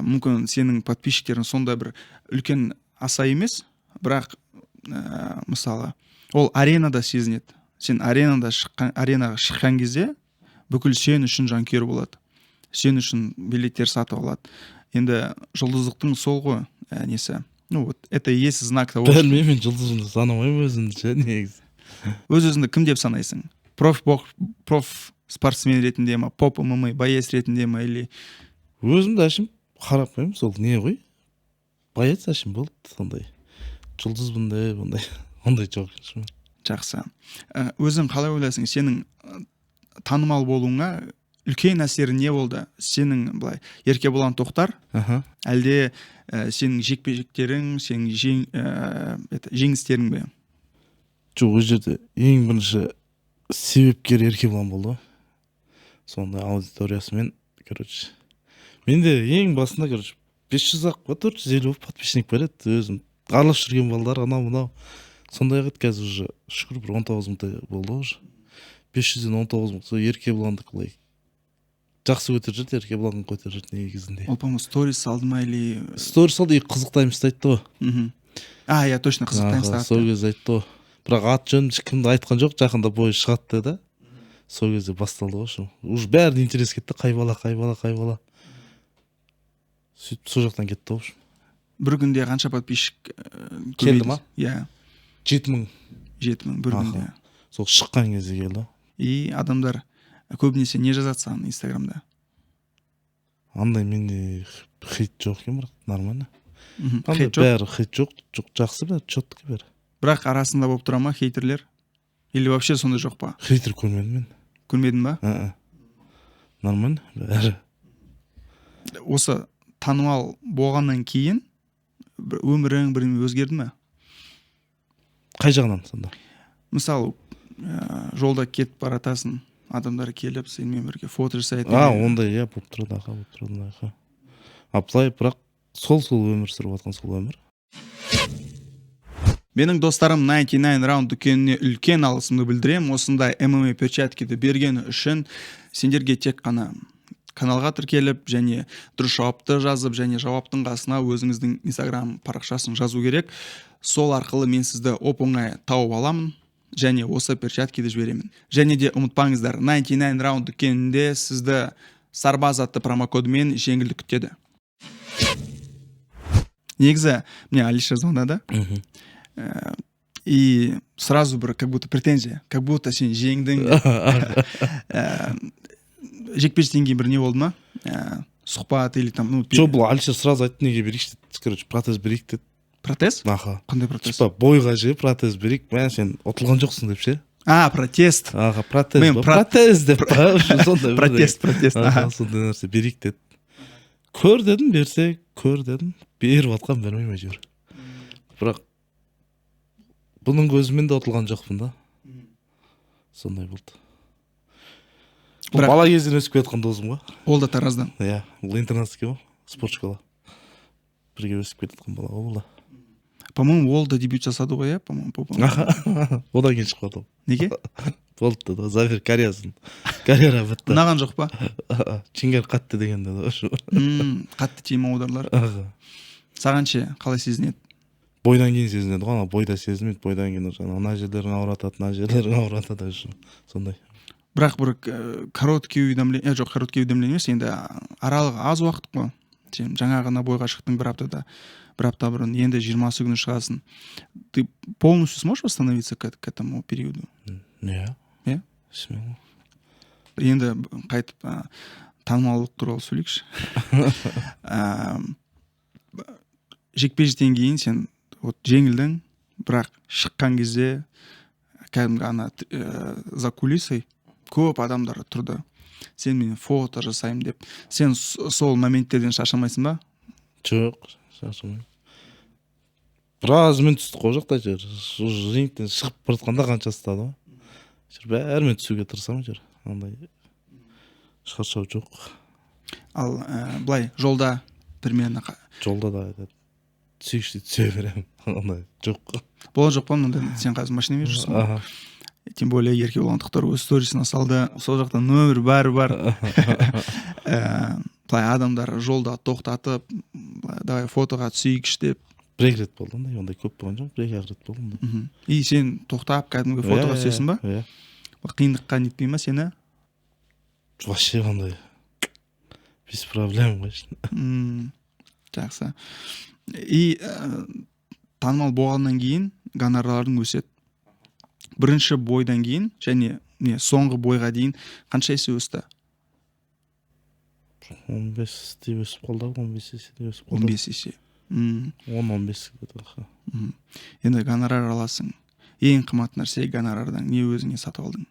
мүмкін сенің подписчиктерің сондай бір үлкен аса емес, бірақ мысалы ол аренада сезінеді. Сен аренаға шыққан кезде бүкіл сен үшін жанкүйер болады. Сен үшін билеттер сатып алады. Енді жұлдыздықтың сол ғой несі. Ну вот, это и есть знак того, что... Білмеймін, мен жұлдызымды санамаймын өзімді, негізі. Өз-өзіңді кім деп санайсың? Проф спортсмен ретінде ма, поп ММА боец ретінде ма, или... Өзімді әшім қарап қоймын, сол не ғой? Боец әшім болды, сондай. Жұлдыз бұндай, ондай жоқ. Жақсы. Өзің қалай ойлайсың, сенің танымал болуыңа үлкен әсері не болды? Сенің былай Еркебұлан Тоқтар, әлде сенің жекпе-жектерің, сенің жеңістерің бе? Жоқ, ол жерде ең бірінші себепкер Еркебұлан болды. Сондай аудиториясымен, короче. Менде ең басында, короче, 500-ақ, 450 подписчик бар еді, өзім аралас жүрген балдар, анау-мынау. Сондай ақ қазір уже шүкір бір 19 мың болды уже. 500-ден 19 мың. Сол Еркебұланды қылай. Жақсы көтер жүрді, Еркебұланды көтер жүрді негізінде. Ол, по-моему, сторис салды ма или... Сторис салды, и қызық таймс айтты ғой. Я точно қызық таймс айтты. Сол кезде айтты ғой. Бірақ ат жөнін кімді айтқан жоқ, жақында бойы шығады да. Сол кезде басталды ғой. Уже бәрін интерес кетті, қай бала. Сөйтіп сол жақтан кетті ғой. Бір күнде қанша подписчик келді ма? 7 мың. 7 мың бір күнде. Сол шыққан кезде келді. И адамдар көбінесе не жазады саған Инстаграмда? Андай менде хейт жоқ екен, бірақ нормально. Хейт жоқ? Бәрі хейт жоқ, жақсы бәрі, четко бәрі. Бірақ арасында болып тұра ма хейтерлер? Или вообще сондай жоқ па? Хейтер көрмедім мен. Көрмедің ба? Нормально бәрі. Осы танымал болғаннан кейін өмірің бірдеңе өзгерді ме? Қай жағынан сонда? Мысалы, жолда кетіп баратасың, адамдар келіп сенімен бірге фото жасайды. Ондай, болып тұрады. Аплай, бірақ сол өмір сүріп жатқан сол өмір. Менің достарым 99 раунд дүкеніне үлкен алғысымды білдірем. Осындай ММА перчаткиді бергені үшін сендерге тек қана каналға тіркеліп және дұрыс жауапты жазып және жауаптың қасына өзіңіздің Инстаграм парақшасын жазу керек. Сол арқылы мен сізді оп-оңай тауып аламын және осы перчаткиді жіберемін. Және де ұмытпаңыздар, 99 раунд дүкенінде сізді Сарбаз атты промокодымен жеңілдік күтеді. Негізі, мне Алиша звондады. И сразу бір как будто претензия, как будто сен жеңдің. Жекпе-жектен кейін бір не болды ма? Сұхбат или там... Жоқ, бұл Алиша сразу айтты, неге берейік деді. Короче, протез берейік деді. Протез? Аха. Қандай протез? Бойға же протез берейік. Сен ұтылған жоқсың деп ше. Протест. Протест. Мен Протест деп па, сондай. Протест. Сондай нәрсе берейік деді. Көр дедім, берсе, көр дедім. Беріп атқан бермейме жүр. Бірақ бұның көзімен де ұтылған жоқпын да. Сондай болды. Бұл бала кезден өсіп кеткен досым ғой. Ол да Тараздан. Иә, бұл интернатский ғой, спорт школа. Бірге өсіп кеткен бала ғой бұл. По-моему, ол да дебют жасады ғой, иә, по-моему. Одан кейін шықпады ол. Неге? Болды да, Зафир Кореясын. Карьера бітті. Ұнаған жоқ па? Чингер қатты дегенде да. Қатты тиме аударлар. Саған ше, қалай сезінеді? Бойдан кейін сезінеді ғой, бойда сезінмейді, бойдан кейін жаңа ана жерлерің ауыратады, ана жерлерің ауыратады, сондай. Бірақ бір короткий уведомление, жоқ, короткий уведомление емес, енді аралығы аз уақыт қой. Сен жаңа ғана бойға шықтың бір апта бұрын, енді 20 күні шығасың. Ты полностью сможешь восстановиться к этому периоду? Иә. Иә? Смело. Енді қайтып танымалдық туралы сөйлейікші. Жекпе-жектен кейін сен жеңілдің, бірақ шыққан кезде кәдімгі ана за кулисой көп адамдар тұрды. Сен мен фото жасаймын деп. Сен сол моменттерден шаршамайсың ба? Жоқ, шаршамаймын. Біраз мен түстік қой жақта жер. Рингтен шығып бұртқанда қанша ұстады ғой. Бәрімен түсуге тырысамын жер. Андай шаршау жоқ. Ал былай жолда примерно жолда да түсейікші түсе беремін. Андай жоқ. Болған жоқ па мында сен қазір машинамен жүрсің? Тем более ерке болғандықтар өз сторисына салды. Сол жақта нөмір бәрі бар. Былай адамдар жолда тоқтатып, давай фотоға түсейікші деп. Бір-екі рет болды, ондай көп болған жоқ, бір-екі рет болды. И сен тоқтап кәдімгі фотоға түсесің ба? Иә. Қиындыққа нетпей ма сені? Вообще ондай без проблем ғой. Жақсы. И танымал болғаннан кейін гонорарларың өседі. Бірінші бойдан кейін және соңғы бойға дейін қанша есе өсті? 15-те өсіп қалды, 15 есе өсіп қалды. 15 есе. 10-15 где-то. Енді гонорар аласың. Ең қымбат нәрсе гонорардан не өзіңе сатып алдың?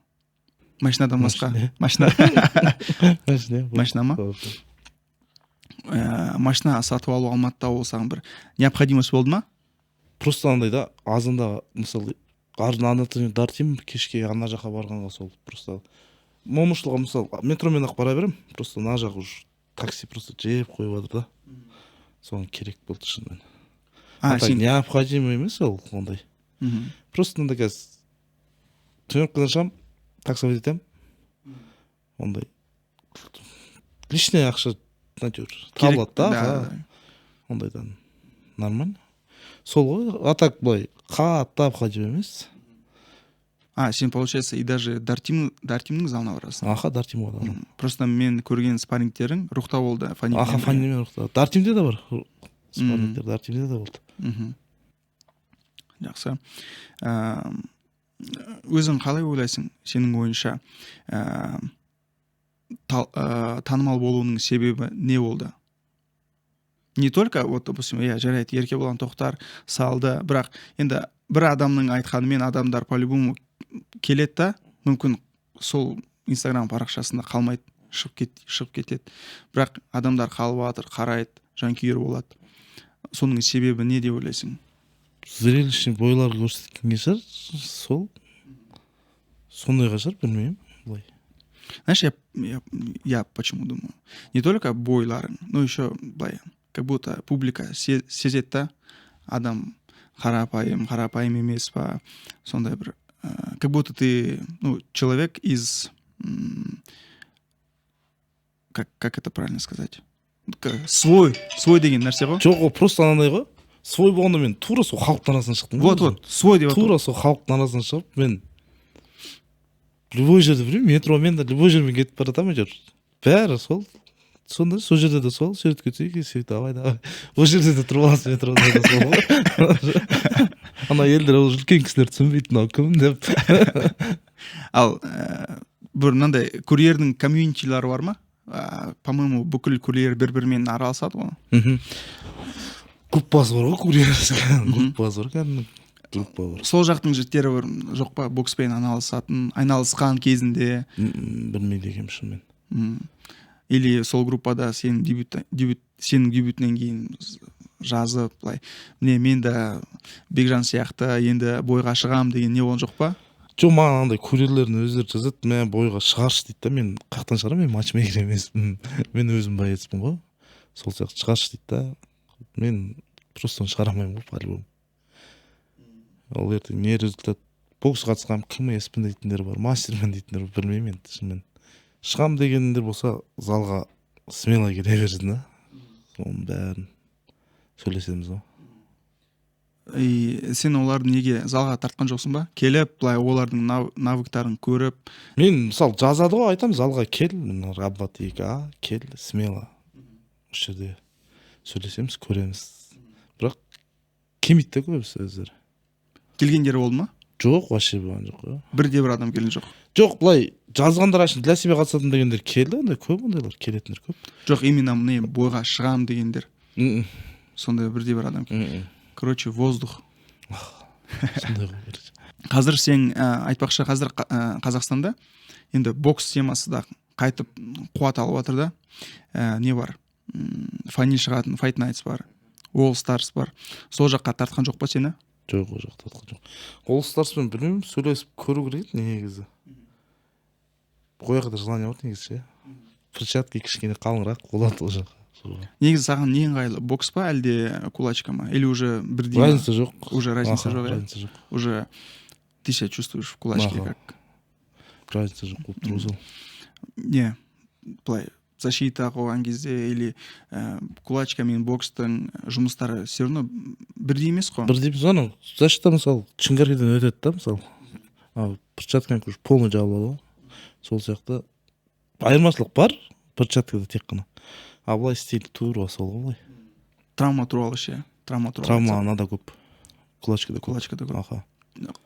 Машинадан басқа? Машина. Машина ма? Машина сатып алу Алматыда болсаң бір необходимость болды ма? Просто андай да, азында мысалы ана дартим кешке ана жаққа барғанға сол просто момышылға мысалы метромен ақ бара берем, просто ана жақ уж такси просто жеп қойып жатыр да. Соған керек болды шынымен. Сен необходимо емес ол ондай. Просто мында қазір түнеркіден шығам, таксовать етем. Ондай лишний ақша табылады да. Ондайдан нормально. Сол ғой, а так былай қатты обходим емес. Сен получается и даже Дартимнің залына барасың. Дартимға да барам. Просто мен көрген спаррингтерің рухта болды. Фанилмен рухта. Дартимде де бар. Спаррингтер Дартимде де болды. Жақсы. Өзің қалай ойлайсың? Сенің ойынша танымал болуының себебі не болды? Не только, вот, допустим, жарайды, ерке болған тоқтар салды, бірақ енді бір адамның айтқанымен адамдар по-любому келеді да, мүмкін сол Инстаграм парақшасында қалмайды, шығып кетеді. Бірақ адамдар қалып жатыр, қарайды, жанкүйер болады. Соның себебі не деп ойлайсың? Зрелищный бойлар көрсеткенге шығар, сондайға шығар, білмеймін. Знаешь, я почему думаю? Не только бойларың, но еще былай, как будто публика сезеді да, адам қарапайым емес па, сондай бір, как будто ты, человек из, как это правильно сказать? Свой деген нәрсе ғой? Жоқ, просто анандай ғой. Свой болғанда мен тура сол халықтың арасынан шықтым. Вот, свой деп. Тура сол халықтың арасынан шығып, мен любой жерде білмеймін, метромен де любой жермен кетіп бара жатамын жүр. Бәрі сол. Сонда сол жерде де сол, суретке түсейік, давай. Ол жерде де тұрып аласың, метрода да сол. Ана елдер ол үлкен кісілер түсінбейді, мынау кім деп. Ал бір мынандай курьердің комьюнитилары бар ма? По-моему, бүкіл курьер бір-бірімен араласады ғой. Группасы бар ғой, курьер. Группасы бар кәдімгі. группа бар. Сол жақтың жігіттері бар жоқ па, бокспен айналысқан кезінде? Білмейді екенмін шынымен. Или сол группада сенің дебютінен кейін жазып, былай, міне мен де Бекжан сияқты енді бойға шығам деген не болған жоқ па? Жоқ, маған андай курьерлердің өздері жазады, мен бойға шығаршы дейді да, мен қаяқтан шығарамын, мен матчмейкер емеспін, мен өзім боецпін ғой, сол сияқты шығаршы дейді да, мен просто шығара алмаймын ғой по-любому. Ол ертең не результат, бокс қатысқам, КМС-пін дейтіндер бар, мастермін дейтіндер бар, білмеймін енді шынымен. Шығам дегендер болса, залға смело келе берсін да, соның бәрін сөйлесеміз ғой. Сен оларды неге залға тартқан жоқсың ба? Келіп, былай олардың навыктарын көріп. Мен мысалы жазады ғой, айтам, залға кел, работа 2А, кел, смело. Осы жерде сөйлесеміз, көреміз. Бірақ келмейді де көбісі өздері. Келгендері болды ма? Жоқ, вообще болған жоқ. Бірде-бір адам келген жоқ. Жоқ, былай жазғандар ашын для себя қатысатын дегендер келді, ондай көп, ондайлар келетіндер көп. Жоқ, именно міне бойға шығам дегендер. Сондай бірде-бір адам келді. Короче, воздух. Сондай ғой береді. Қазір сен айтпақшы, қазір Қазақстанда енді бокс темасы да қайтып қуат алып жатыр да. Не бар? Фаниль шығатын Fight Nights бар, All Stars бар. Сол жаққа тартқан жоқ па сені? Жоқ, ол жаққа тартқан жоқ. All Starsмен білмеймін, сөйлесіп көру керек негізі. Қояқта желание бар негізі. Перчатки кішкене қалыңырақ болады ол жаққа. Негізі саған не ыңғайлы, бокс па әлде кулачка ма? Или уже бірдей? Разница жоқ. Уже разница жоқ, разница жоқ. Уже ты себя чувствуешь в кулачке как? Разница жоқ болып тұр сол. Не, былай защита қойған кезде или кулачка мен бокстың жұмыстары все равно бірдей емес қой? Бірдей емес, ана защита мысалы чынгаркеден өтеді да, мысалы. Перчаткамен полный жабылады ғой. Сол сияқты айырмашылық бар перчаткада тек қана. А былай стиль тура сол ғой. Травма туралы ше? Травма анада көп. Кулачкада көп. Аха.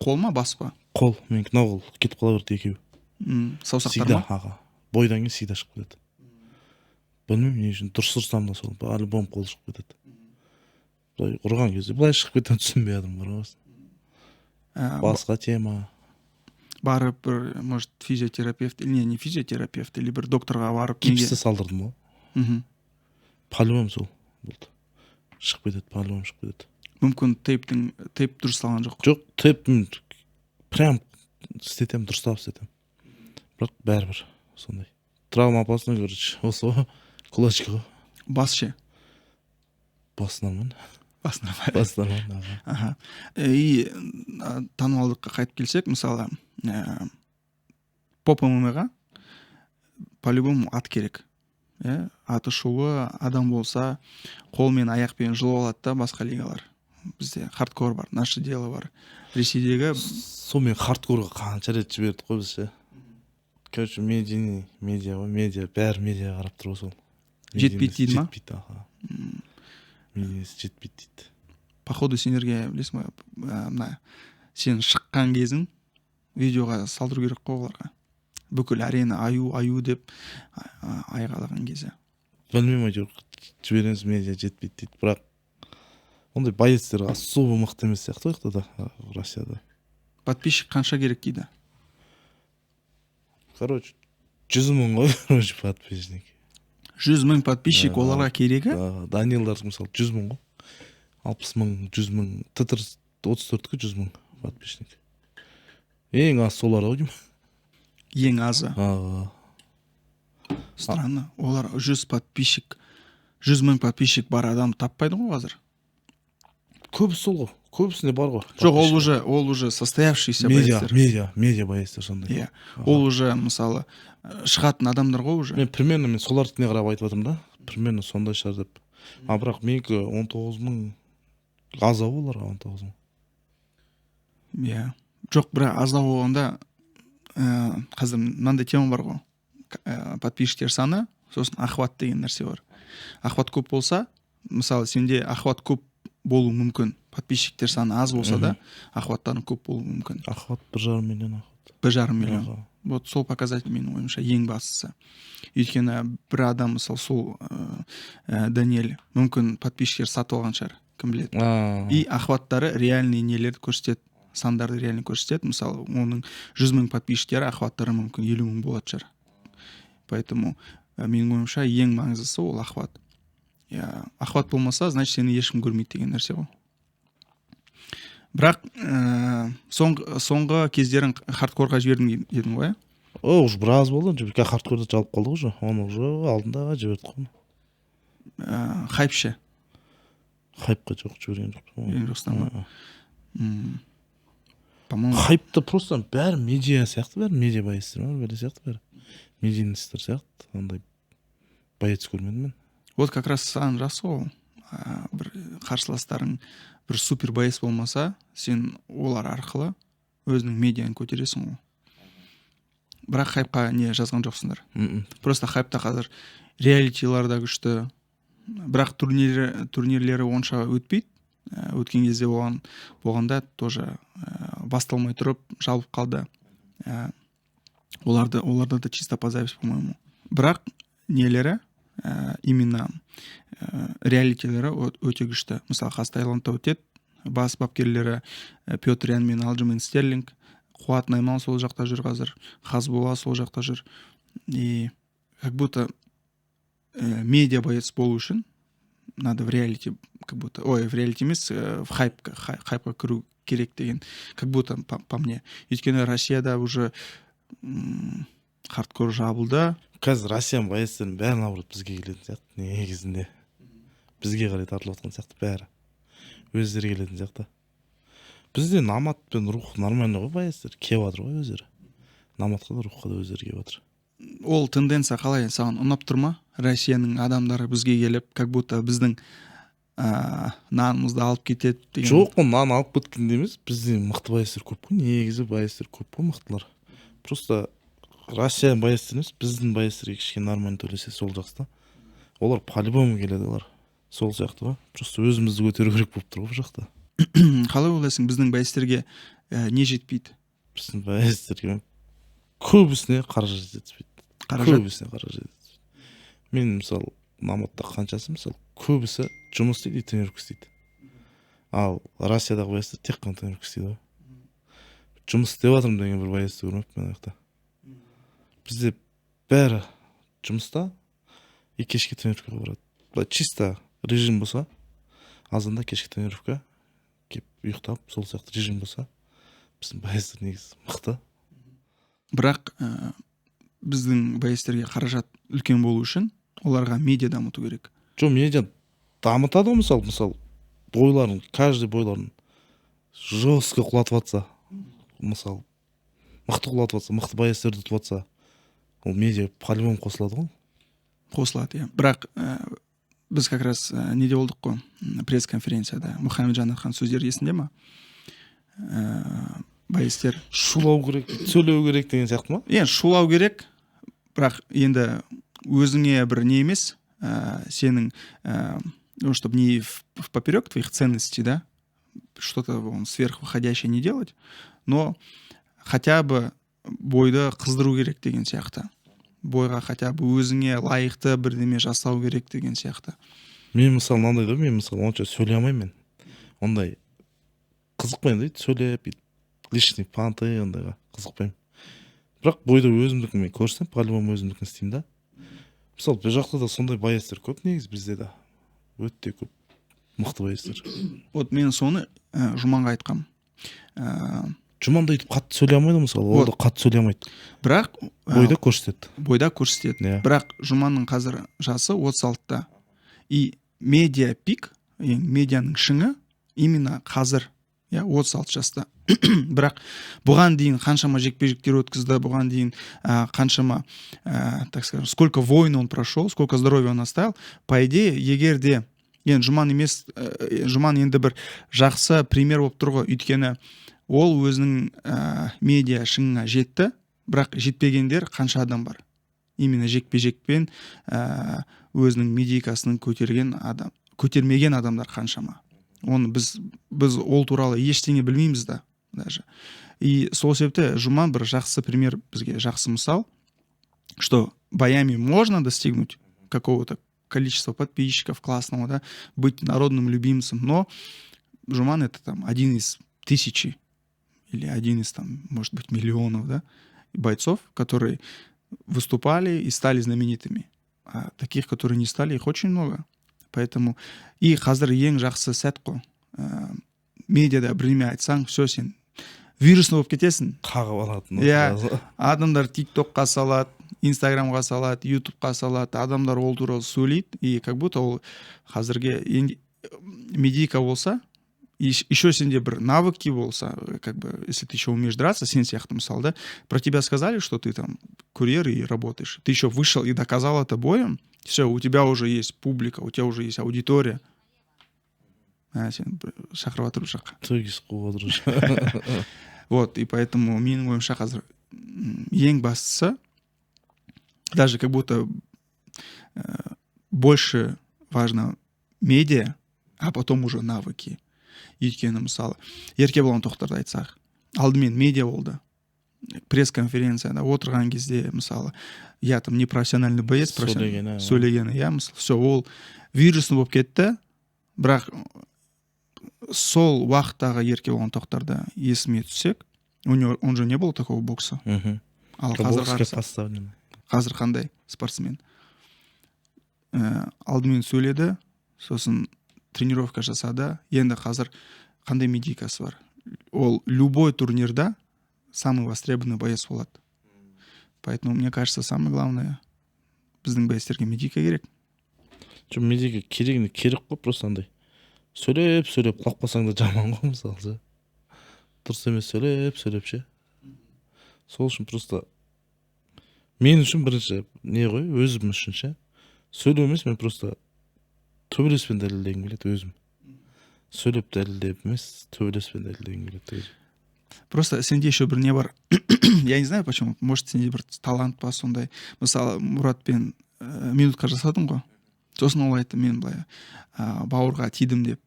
Қол ма, бас па? Қол, мен мына қол кетіп қала берді екеуі. Саусақтар ма? Аха. Бойдан кейін сида шығып кетеді. Білмеймін не үшін, дұрыс ұрсам да сол, альбом қол шығып кетеді. Былай ұрған кезде, былай шығып кеткен түсінбей адам бар ғой. Басқа тема. Барып бір, может, физиотерапевт, или не физиотерапевт, или бір докторға барып. Гипсті салдырдым ғой. По-любому сол болды. Шығып кетеді, по-любому шығып кетеді. Мүмкін тейп дұрысталған жоқ? Жоқ, тейпім прям істетем, дұрыстап істетем. Бірақ бәрібір сондай. Травма опасный, короче, осы ғой, кулачка ғой. Бас ше? Бас нормально. Бас нормально. Бас нормально. Аха. И танымалдыққа қайтып келсек, мысалы, поп ММА-ға по-любому ат керек. Аты шулы адам болса, қол мен аяқпен жылып алады да, басқа лигалар. Бізде хардкор бар, наше дело бар. Ресейдегі сонымен хардкорға қанша рет жіберді ғой біз ше. Короче, медиа ғой, бәрі медиа қарап тұр сол. Жетпейді дейді ма? Жетпейді, аха. Медиасы жетпейді дейді. Походу сендерге, білесің ба, сен шыққан кезің видеоға салдыру керек қой оларға. Бүкіл арена аю деп айғалаған кезде. Білмеймін әйтеуір, жібереміз, медиа жетпейді дейді, бірақ ондай боецтер особо мықты емес сияқты ғой да, Россияда. Подписчик қанша керек дейді? Короче, 100 мың ғой, короче, подписчик. 100 мың подписчик оларға керегі? Данилдар мысалы 100 мың ғой. 60 мың, 100 мың, Тытыр 34-кі 100 мың подписчик. Ең аз солар ау деймін. Ең азы? Странно, олар 100 мың подписчик бар адам таппайды ғой қазір? Көбісі сол ғой, көбісінде бар ғой. Жоқ, ол уже состоявшийся боецтер. Медиа боецтер сондай. Ол уже, мысалы, шығатын адамдар ғой уже. Мен примерно солардікіне қарап айтып жатырмын да, примерно сондай шығар деп. Бірақ менікі 19 мың, азау оларға 19 мың. Жоқ, бірақ азау болғанда, қазір мынандай тема бар ғой, подписчиктер саны, сосын охват деген нәрсе бар. Охват көп болса, мысалы, сенде охват көп болу мүмкін, подписчиктер саны аз болса да, охваттарын көп болу мүмкін. Охват 1,5 миллион охват. 1,5 миллион. Вот сол показатель менің ойымша ең бастысы. Өйткені бір адам, мысалы, сол Даниэль мүмкін подписчиктер сатып алған шығар. кім біледі. И охваттары реальный нелерді көрсетеді, сандарды реально көрсетеді. Мысалы оның 100 000 подписчиктері, охваттары мүмкін 50 000 болады шығар. Поэтому менің ойымша ең маңыздысы ол охват. Охват болмаса, значит сені ешкім көрмейді деген нәрсе ғой. Бірақ соңғы кездерін хардкорға жібердің дедің ғой? Уже біраз болды, жіберке хардкорды жалып қалдық уже. Оны уже алдында жібердік қой. Хайп ше? Хайпқа жоқ, жіберген жоқпын. По-моему, хайпты просто бәрі медиа сияқты, бәрі медиа байыстыр ма, бәрі сияқты бәрі. Медийностьтер сияқты, андай байец көрмедім мен. Вот как раз саған жақсы ғой. Бір қарсыластарың бір супер байец болмаса, сен олар арқылы өзінің медианы көтересің ғой. Бірақ хайпқа не жазған жоқсыңдар. Просто хайпта қазір реалитиларда күшті. Бірақ турнирлері онша өтпейді. Өткен кезде болғанда тоже басталмай тұрып жабылып қалды. Оларда да чисто по запись, по-моему. Бірақ нелері именно реалитилері өте күшті. Мысалы қазір Таиландта өтеді. Бас бапкерлері Петр Ян мен Алджермейн Стерлинг, Қуат Найман сол жақта жүр қазір, Хазболла сол жақта жүр. И как будто медиа боец болу үшін надо в реалити, как будто, в реалити емес, в хайпқа кіру керек деген, как будто по мне. Өйткені Россияда уже хардкор жабылды. Қазір Россияның боецтерінің бәрі наоборот бізге келетін сияқты, негізінде. Бізге қарай тартылып отқан сияқты бәрі. Өздері келетін сияқты. Бізде Намат пен Рух нормально ғой, боецтер келіп жатыр ғой өздері. Наматқа да Рухқа да өздері келіп жатыр. Ол тенденция қалай саған ұнап тұр ма? Россияның адамдары бізге келіп, как будто біздің нанымызды алып кетеді деген. Жоқ, ол нан алып кеткенде емес, бізде мықты боецтер көп қой, негізі боецтер көп қой, мықтылар. Просто Россияның боецтер емес, біздің боецтерге кішкене нормально төлесе сол жақта. Олар по-любому келеді, олар сол сияқты ғой. Просто өзімізді көтеру керек болып тұр ғой бұл жақта. Қалай ойлайсың, біздің боецтерге не жетпейді? Біздің боецтерге көбісіне қаражат жетпейді. Көбісіне қаражат жетпейді. Мен мысалы Наматта қаншасы, мысалы көбісі жұмыс істейді и тренировка істейді. Ал Россиядағы боецтер тек қана тренировка істейді ғой. Жұмыс істеп жатырмын деген бір боецті көрмеппін мен жақта. Бізде бәрі жұмыста и кешке тренировкаға барады. Чисто режим болса, азанда кешке тренировка, кеп ұйықтап, сол сияқты режим болса, біздің боецтер негізі мықты. Бірақ біздің боецтерге қаражат үлкен болу үшін оларға медиа дамыту керек. Жоқ, медиа дамытады ғой, мысалы бойларын, каждый бойларын жестко құлатып жатса, мысалы мықты құлатып жатса, мықты боецтерді ұтып жатса, ол медиа по-любому қосылады ғой. Қосылады, иә. Бірақ біз как раз неде болдық қой, пресс-конференцияда. Мұхамеджан айтқан сөздер есінде ма? Боецтер шулау керек, сөйлеу керек деген сияқты ма? Шулау керек, бірақ енді өзіңе бір не емес, сенің, чтобы не в поперек твоих ценностей, да, что-то сверхвыходящее не делать, но хотя бы бойды қыздыру керек деген сияқты. Бойға хотя бы өзіңе лайықты бірдеме жасау керек деген сияқты. Мен мысалы мынандай да, мен мысалы онша сөйлей алмаймын. Ондай қызықпаймын дейді, сөйлеп, лишний панты ондайға қызықпаймын. Бірақ бойды өзімдікін мен көрсем, по-любому өзімдікін істеймін да. Мысалы бұл жақта да сондай боецтер көп, негізі бізде да өте көп мықты боецтер. Вот мен соны Жұманға айтқам. Жұман да өйтіп қатты сөйлей алмайды, мысалы, ол да қатты сөйлей алмайды. Бірақ бойда көрсетеді. Бойда көрсетеді. Бірақ Жұманның қазір жасы 36-та. И медиа пик, медианың шыңы именно қазір, 36 жаста. Бірақ бұған дейін қаншама жекпе-жектер өткізді, бұған дейін қаншама, так скажем, сколько войн он прошел, сколько здоровья он оставил. По идее, егер де Жұман емес, Жұман енді бір жақсы пример болып тұр ғой, өйткені ол өзінің медиа шыңына жетті, бірақ жетпегендер қанша адам бар. Именно жекпе-жекпен өзінің медийкасының көтермеген адамдар қаншама. Оны біз ол туралы ештеңе білмейміз да даже. И сол себепті Жұман бір жақсы пример, бізге жақсы мысал, что боями можно достигнуть какого-то количество подписчиков классного, да, быть народным любимцем, но Жуман — это там 1 из 1000 или 1 из, там, может быть, миллионов, да, бойцов, которые выступали и стали знаменитыми. А таких, которые не стали, их очень много. Поэтому и қазір ең жақсы сәт қой. Медиада бірдеме айтсаң, все, сен вирусный болып кетесің. Қағып алатын. Иә, адамдар тиктокқа салады, инстаграмға салады, ютубқа салады, адамдар ол туралы сөйлейді, и как будто ол қазірге медийка болса, еще сенде бір навыки болса, как бы, если ты еще умеешь драться, сен сияқты мысалы, да, про тебя сказали, что ты там курьер и работаешь, ты еще вышел и доказал это боем, все, у тебя уже есть публика, у тебя уже есть аудитория. Сен шақырып жатыр бұл жаққа. Төгіс қуып жатыр. Вот, и поэтому менің ойымша қазір ең бастысы, даже как будто больше важно медиа, а потом уже навыки. Өйткені мысалы Еркебұлан Тоқтарды айтсақ, алдымен медиа болды, пресс-конференцияда отырған кезде мысалы, я там не профессиональный боец, сөйлегені, я мысалы, все, ол вирусный болып кетті, бірақ сол уақыттағы Еркебұлан Тоқтарды есіме түссек, он же не было такого бокса. Ал қазір қандай спортсмен? Алдымен сөйледі, сосын тренировка жасады, енді қазір қандай медийкасы бар? Ол любой турнирда самый востребованный боец болады. Поэтому, мне кажется, самое главное, біздің боецтерге медийка керек. Медийка керек қой, просто андай. Сөйлеп, құлақ басаң да жаман ғой, мысалы. Дұрыс емес сөйлеп ше. Сол үшін просто мен үшін бірінші не ғой, өзім үшін ше. Сөйлеу емес, мен просто төбелеспен дәлелдегім келеді өзім. Сөйлеп дәлелдеп емес, төбелеспен дәлелдегім келеді өзім. Просто сенде еще бір не бар. Я не знаю почему, может сенде бір талант па сондай. Мысалы Мұратпен минутка жасадың ғой. Сосын ол айтты, мен былай бауырға тидім деп.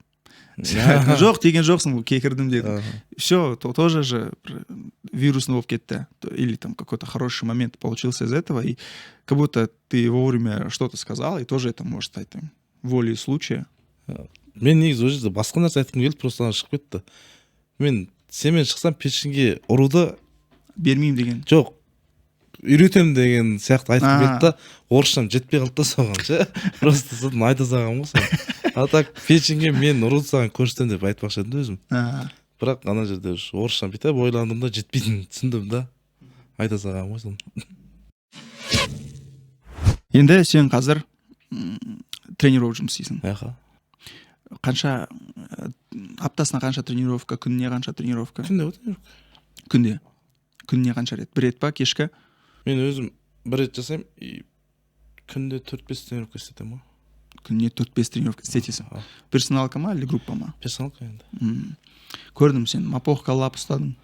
Жоқ деген жоқсың, кекірдім деді. Все, то тоже же вирусный болып кетті. Или там какой-то хороший момент получился из этого, и как будто ты вовремя что-то сказал, и тоже это может стать там волей случая. Мен негізі ол жерде басқа нәрсе айтқым келді, просто шығып кетті. Мен сенімен шықсам пешінге ұруды бермеймін деген. Жоқ, үйретем деген сияқты айтқым келді да, орысшам жетпей қалды да соған ше. Просто содан айта салғам ғой соған. А так пешінге мен ұруды саған көрсетем деп айтпақшы едім өзім. Бірақ ана жерде орысшам бүйтіп ойландым да, жетпейтінін түсіндім да, айта салғам ғой соны. Енді сен қазір тренер болып жұмыс істейсің. Қанша аптасына қанша тренировка, күніне қанша тренировка? Күнде. Күніне қанша рет? 1 рет па, кешкі? Мен өзім 1 рет жасаймын, и күнде 4-5 тренировка істетемін ғой. Күніне 4-5 тренировка істетесің. Персоналка ма или группа ма? Персоналка енді. Көрдім, сен мапоққа лап ұстадың.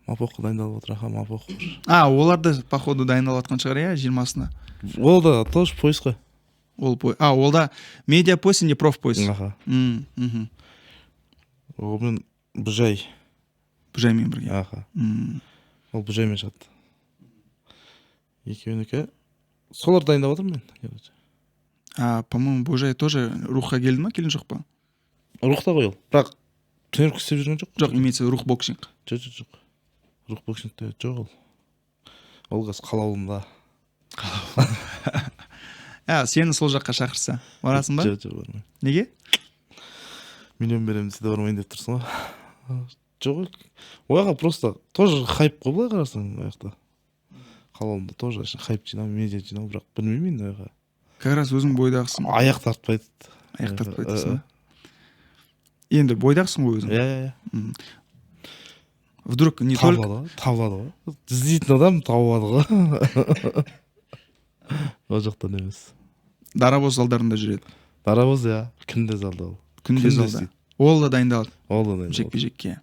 Мапоққа дайындалып отыр, мапоқ. Оларды походу дайындалып атқан шығар, я 20-сына. Ол да тоже пояс қой. Ол да медиа пояс, не проф пояс. Ол мен Бұжай. Бұжаймен бірге. Ол Бұжаймен жатты. Екеуінікі. Солар дайындап отыр мен. По-моему, Бұжай тоже рухқа келді ма, келін жоқ па? Рухта ғой ол. Бірақ тренировка істеп жүрген жоқ. Жоқ, имеется рух боксинг. Жоқ. Рух боксингте жоқ ол. Ол қаз қалауында. Сені сол жаққа шақырса, барасың ба? Жоқ, бармайын. Неге? Миллион беремін десе бармайын деп тұрсың ғой. Жоқ, ояға просто тоже хайп қой былай қарасаң ояқта. Қалауында тоже хайп жинау, медиа жинау, бірақ білмеймін енді ояға. Как раз өзің бойдағысың. Аяқ тартпайды. Аяқ тартпайдысың ба? Енді бойдағысың ғой өзің. Иә. Вдруг не только... Табылады ғой. Іздейтін адам табылады ғой. Ол жақтан емес. Дарабоз залдарында жүреді. Дарабоз, иә. Күнде залда ол. Күнде залда. Ол да дайындалады. Ол да дайындалады. Жекпе-жекке.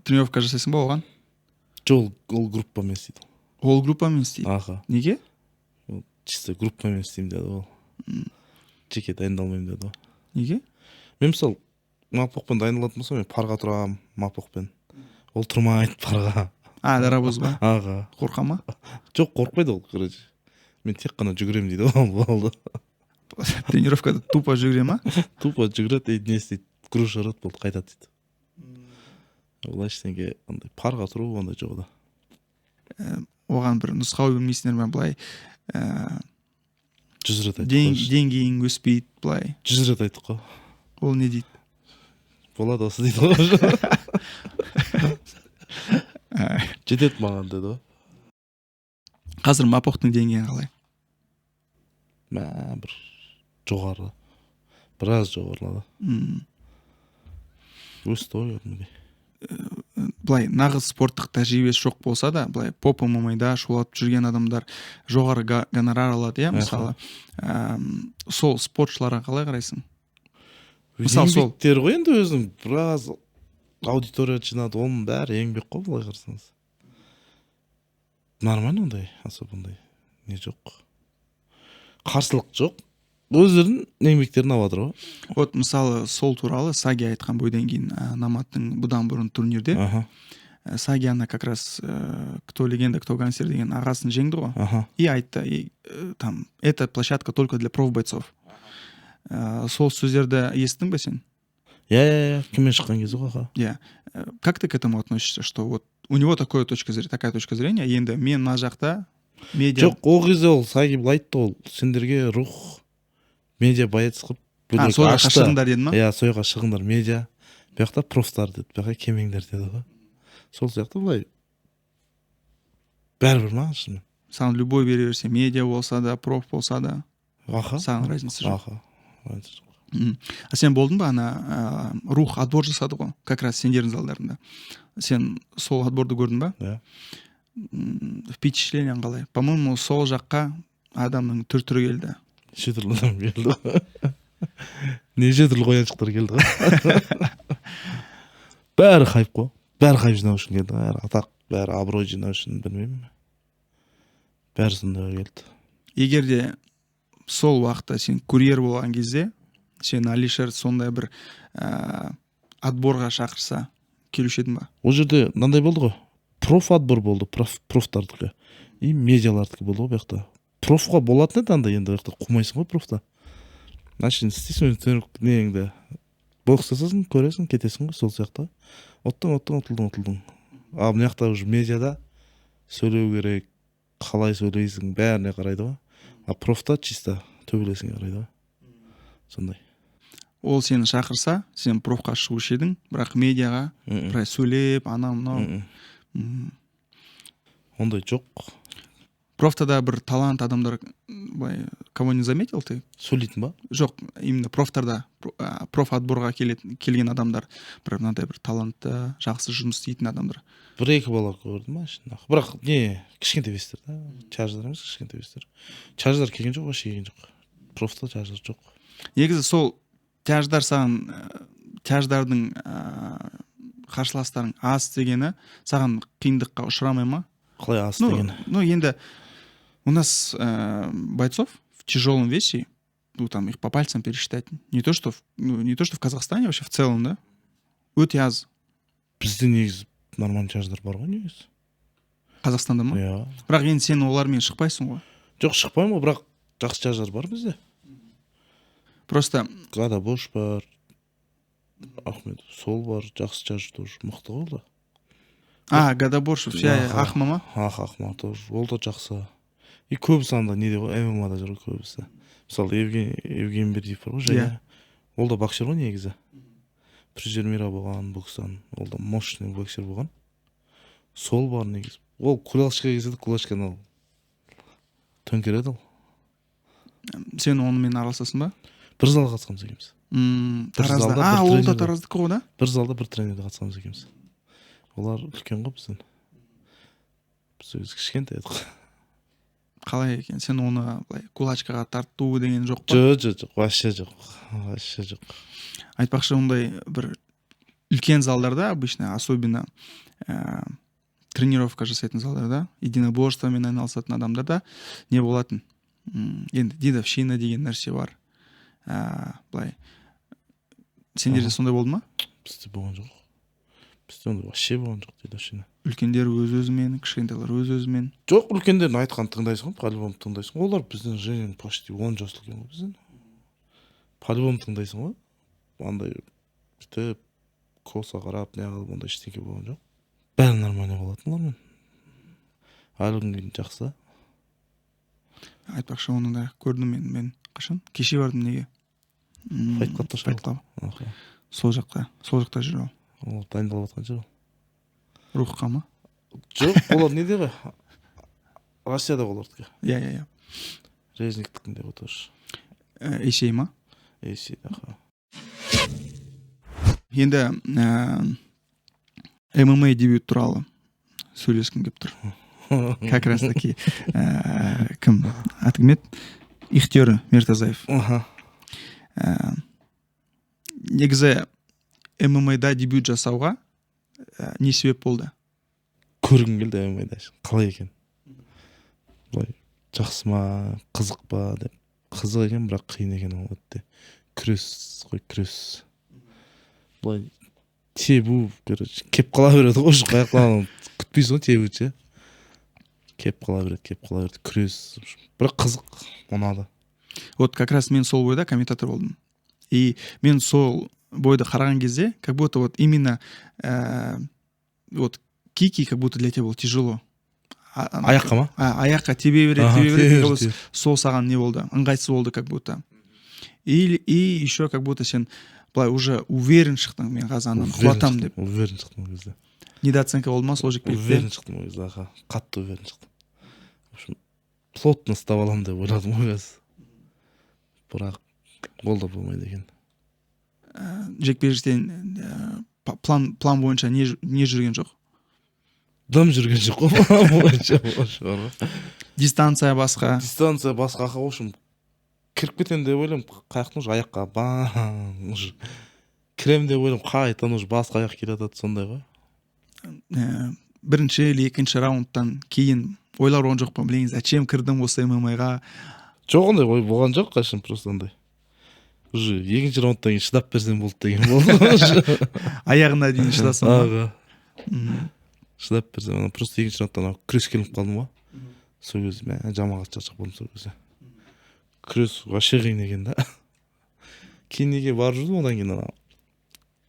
Тренировка жасайсың ба оған? Жоқ, ол группамен істейді. Ол группамен істейді? Неге? Чисто группамен істеймін деді ол. Жеке дайындалмайым деді ол. Неге? Мен мысалы мапоқпен дайындалатын болсам, мен парға тұрамын мапоқпен. Ол тұрмайды парға. Дарабоз ба? Аға. Қорқа ма? Жоқ, қорқпайды ол, короче. мен тек қана жүгіремін дейді ғой, болды. Тренировкада тупо жүгіре ма? Тупо жүгіреді, не істейді, груш ұрады, болды, қайтады дейді. Олай ештеңе андай парға тұру ондай жоқ да. Оған бір нұсқау бермейсіңдер ме, былай 100 рет айттық. Деңгейің өспейді, былай. 100 рет айттық қой. Ол не дейді? Болады осы дейді ғой. Жетеді маған деді ғой. Қазір мапоқтың деңгейі қалай? Бір жоғары. Біраз жоғарылады. Өсті ғой, кәдімгідей. Былай нағыз спорттық тәжірибесі жоқ болса да, былай поп ММА-да шулатып жүрген адамдар жоғары гонорар алады, иә, мысалы. Сол спортшыларға қалай қарайсың? Мысалы сол еңбектер ғой енді өзінің, біраз аудитория жинады, оның бәрі еңбек қой, былай қарасаңыз. Нормально ондай, особо ондай не жоқ. Қарсылық жоқ. Өздерінің еңбектерін алып ғой. Вот мысалы сол туралы Саги айтқан бойдан кейін Наматтың бұдан бұрын турнирде. Саги ана как раз кто легенда, кто гангстер деген ағасын жеңді ғой. И айтты, там, это площадка только для профбойцов. Сол сөздерді естің бе сен? Кіммен шыққан кезі ғой. Как ты к этому относишься, что вот у него такая точка зрения, енді мен мына жақта медиа... Жоқ, ол кезде ол Саги былай айтты, ол сендерге рух медиа боец қып бөлек ашты. Сойға шығыңдар деді ма? Сойға шығыңдар медиа. Бұяқта профтар деді, бұяқта кемеңдер деді ғой. Сол сияқты былай бәрібір ма шын. Саған любой бере берсе, медиа болса да, проф болса да. Саған разница жоқ. А сен болдың ба, ана рух отбор жасады ғой, как раз сендердің залдарында. Сен сол отборды көрдің ба? Впечатлениең қалай? По-моему, сол жаққа адамның түр-түрі келді. Шетірлі адам келді. Неше түрлі қояншықтар келді ғой. Бәрі хайп қой. Бәрі хайп жинау үшін келді. Бәрі атақ, бәрі абырой жинау үшін, білмеймін. Бәрі сондай келді. Егер де сол уақытта сен курьер болған кезде, сен Алишер сондай бір отборға шақырса, келуші едің ба? Ол жерде мынандай болды ғой. Проф отбор болды, профтардікі. И медиалардікі болды ғой бұяқта. Профқа болатын еді анда, енді бұяқта қумайсың ғой профта. Значит, істейсің неңді. Бокстасың, көресің, кетесің ғой сол сияқты. Оттың. А мына жақта уже медиада сөйлеу керек, қалай сөйлейсің, бәріне қарайды ғой. А профта чисто төбелесіңе қарайды ғой. Сондай. Ол сені шақырса, сен профқа шығушы едің, бірақ медиаға бірай сөйлеп, анау-мынау. Ондай жоқ. Профтада бір талант адамдар, кого не заметил ты? Сөйлейтін ба? Жоқ, именно профтарда, проф отборға келген адамдар, бір мынандай бір талантты, жақсы жұмыс істейтін адамдар. Бір-екі бала көрдім ма? Бірақ не, кішкентай бестер да? Чарждар емес, кішкентай бестер. Чарждар келген жоқ, вообще келген жоқ. Профта чарждар жоқ. Негізі сол тяждар саған, тяждардың қарсыластарың аз дегені саған қиындыққа ұшырамай ма? Қалай аз дегені? Ну, енді у нас бойцов в тяжелом весе, ну, там их по пальцам пересчитать. Не то, что в Казахстане, вообще в целом, да? Өте аз. Бізде негізі нормальный чарждар бар ғой негізі. Қазақстанда ма? Иә. Бірақ енді сен олармен шықпайсың ғой. Жоқ, шықпаймын ғой, бірақ жақсы чарждар бар бізде. Просто Гадабош бар, Ахмед сол бар, жақсы чаржы тоже мықты ғой да. Гадабошев, Ахма ма? Ахма тоже, ол да жақсы. И көбісі анда неде ғой, ММА-да жүр көбісі. Мысалы, Евгений Бердиев бар ғой, және. Ол да боксер ғой негізі. Призер мира болған бокстан, ол да мощный боксер болған. Сол бар негізі. Ол кулачқа кезеді, кулачканы ол төңкереді ол. Сен онымен араласасың ба? Бір залға қатысқамыз екенбіз. Таразда. Ол да Тараздікі ғой да? Бір залда бір тренерде қатысқамыз екенбіз. Олар үлкен ғой бізден. Біз өзі кішкентай едік. Қалай екен? Сен оны кулачкаға тарту деген жоқ па? Жоқ, вообще жоқ. Айтпақшы, ондай бір үлкен залдарда, обычно, особенно тренировка жасайтын залдарда, единоборствомен айналысатын адамдарда не болатын? Енді дедовщина деген нәрсе бар. Былай. Сендерде сондай болды ма? Бізде болған жоқ. Бізде ондай вообще болған жоқ дедовщина. үлкендер өз-өзімен, кішкентайлар өз-өзімен? Жоқ, үлкендердің айтқанын тыңдайсың ғой, по-любому тыңдайсың. Олар бізден жеңін почти 10 жас үлкен ғой бізден. По-любому тыңдайсың ғой. Андай бүйтіп коса қарап, не қылып, ондай ештеңке болған жоқ. Бәрі нормально болатын олармен. Әлі күнге дейін жақсы. Айтпақшы, оны да көрдім мен қашан? Кеше бардым неге? Fight Club'та Fight Club. Сол жақта жүр ол. Ол дайындалып жатқан жоқ. Рухқа ма? Жоқ, олар неде ғой? Россияда олардікі. Иә. Резниктікінде ғой тоже. Эйсей ма? Эйсей, аха. Енді ММА дебют туралы сөйлескім келіп тұр. Как раз таки кім? Аты кім еді? Ихтиер Миртазаев. Негізі ММА-да дебют жасауға не себеп болды? Көргім келді ММА-да. Қалай екен? Былай жақсы ма, қызық па деп. Қызық екен, бірақ қиын екен ол өтті. Күрес қой, күрес. Былай тебу, короче, кеп қала береді ғой, қаяқтан күтпейсің ғой тебуді. Кеп қала береді, күрес. Бірақ қызық, ұнады. Вот как раз мен сол бойда комментатор болдым. И мен сол бойда қараған кезде, как будто вот именно вот кики, как будто для тебя было тяжело. Аяққа ма? Аяққа тебе береді. Сол саған не болды? Ыңғайсыз болды, как будто. И еще как будто сен былай уже уверен шықтың, мен қазаннан құлатам деп. Уверен шықтым ол кезде. Недооценка болды ма сол жекпелікте? Уверен шықтым ол кезде, аха. Қатты уверен шықтым. В общем, плотно ұстап аламын деп ойладым ғой қазір. Бірақ ол да болмайды екен. Жекпе-жектен план бойынша не жүрген жоқ? Дым жүрген жоқ қой, план бойынша. Дистанция басқа? Дистанция басқа, в общем, кіріп кетем деп ойлаймын, қаяқтың уже аяққа баң, уже кірем деп ойлаймын, қайтадан уже басқа аяқ келеді, сондай ғой. Бірінші или екінші раундтан кейін ойлар оған жоқ па? Білеңіз, зачем кірдім осы ММА-ға? Жоқ, ондай ой болған жоқ, қашан просто ондай. Уже екінші раундтан кейін шыдап берсем болды деген болды. Аяғына дейін шыдасың ба? Аға. Шыдап берсем, просто екінші раундтан күрес келіп қалдым ба? Сол кезде мен жамағат шақшақ болдым сол кезде. Күрес вообще қиын екен да. Кейін неге барып жүрдім, одан кейін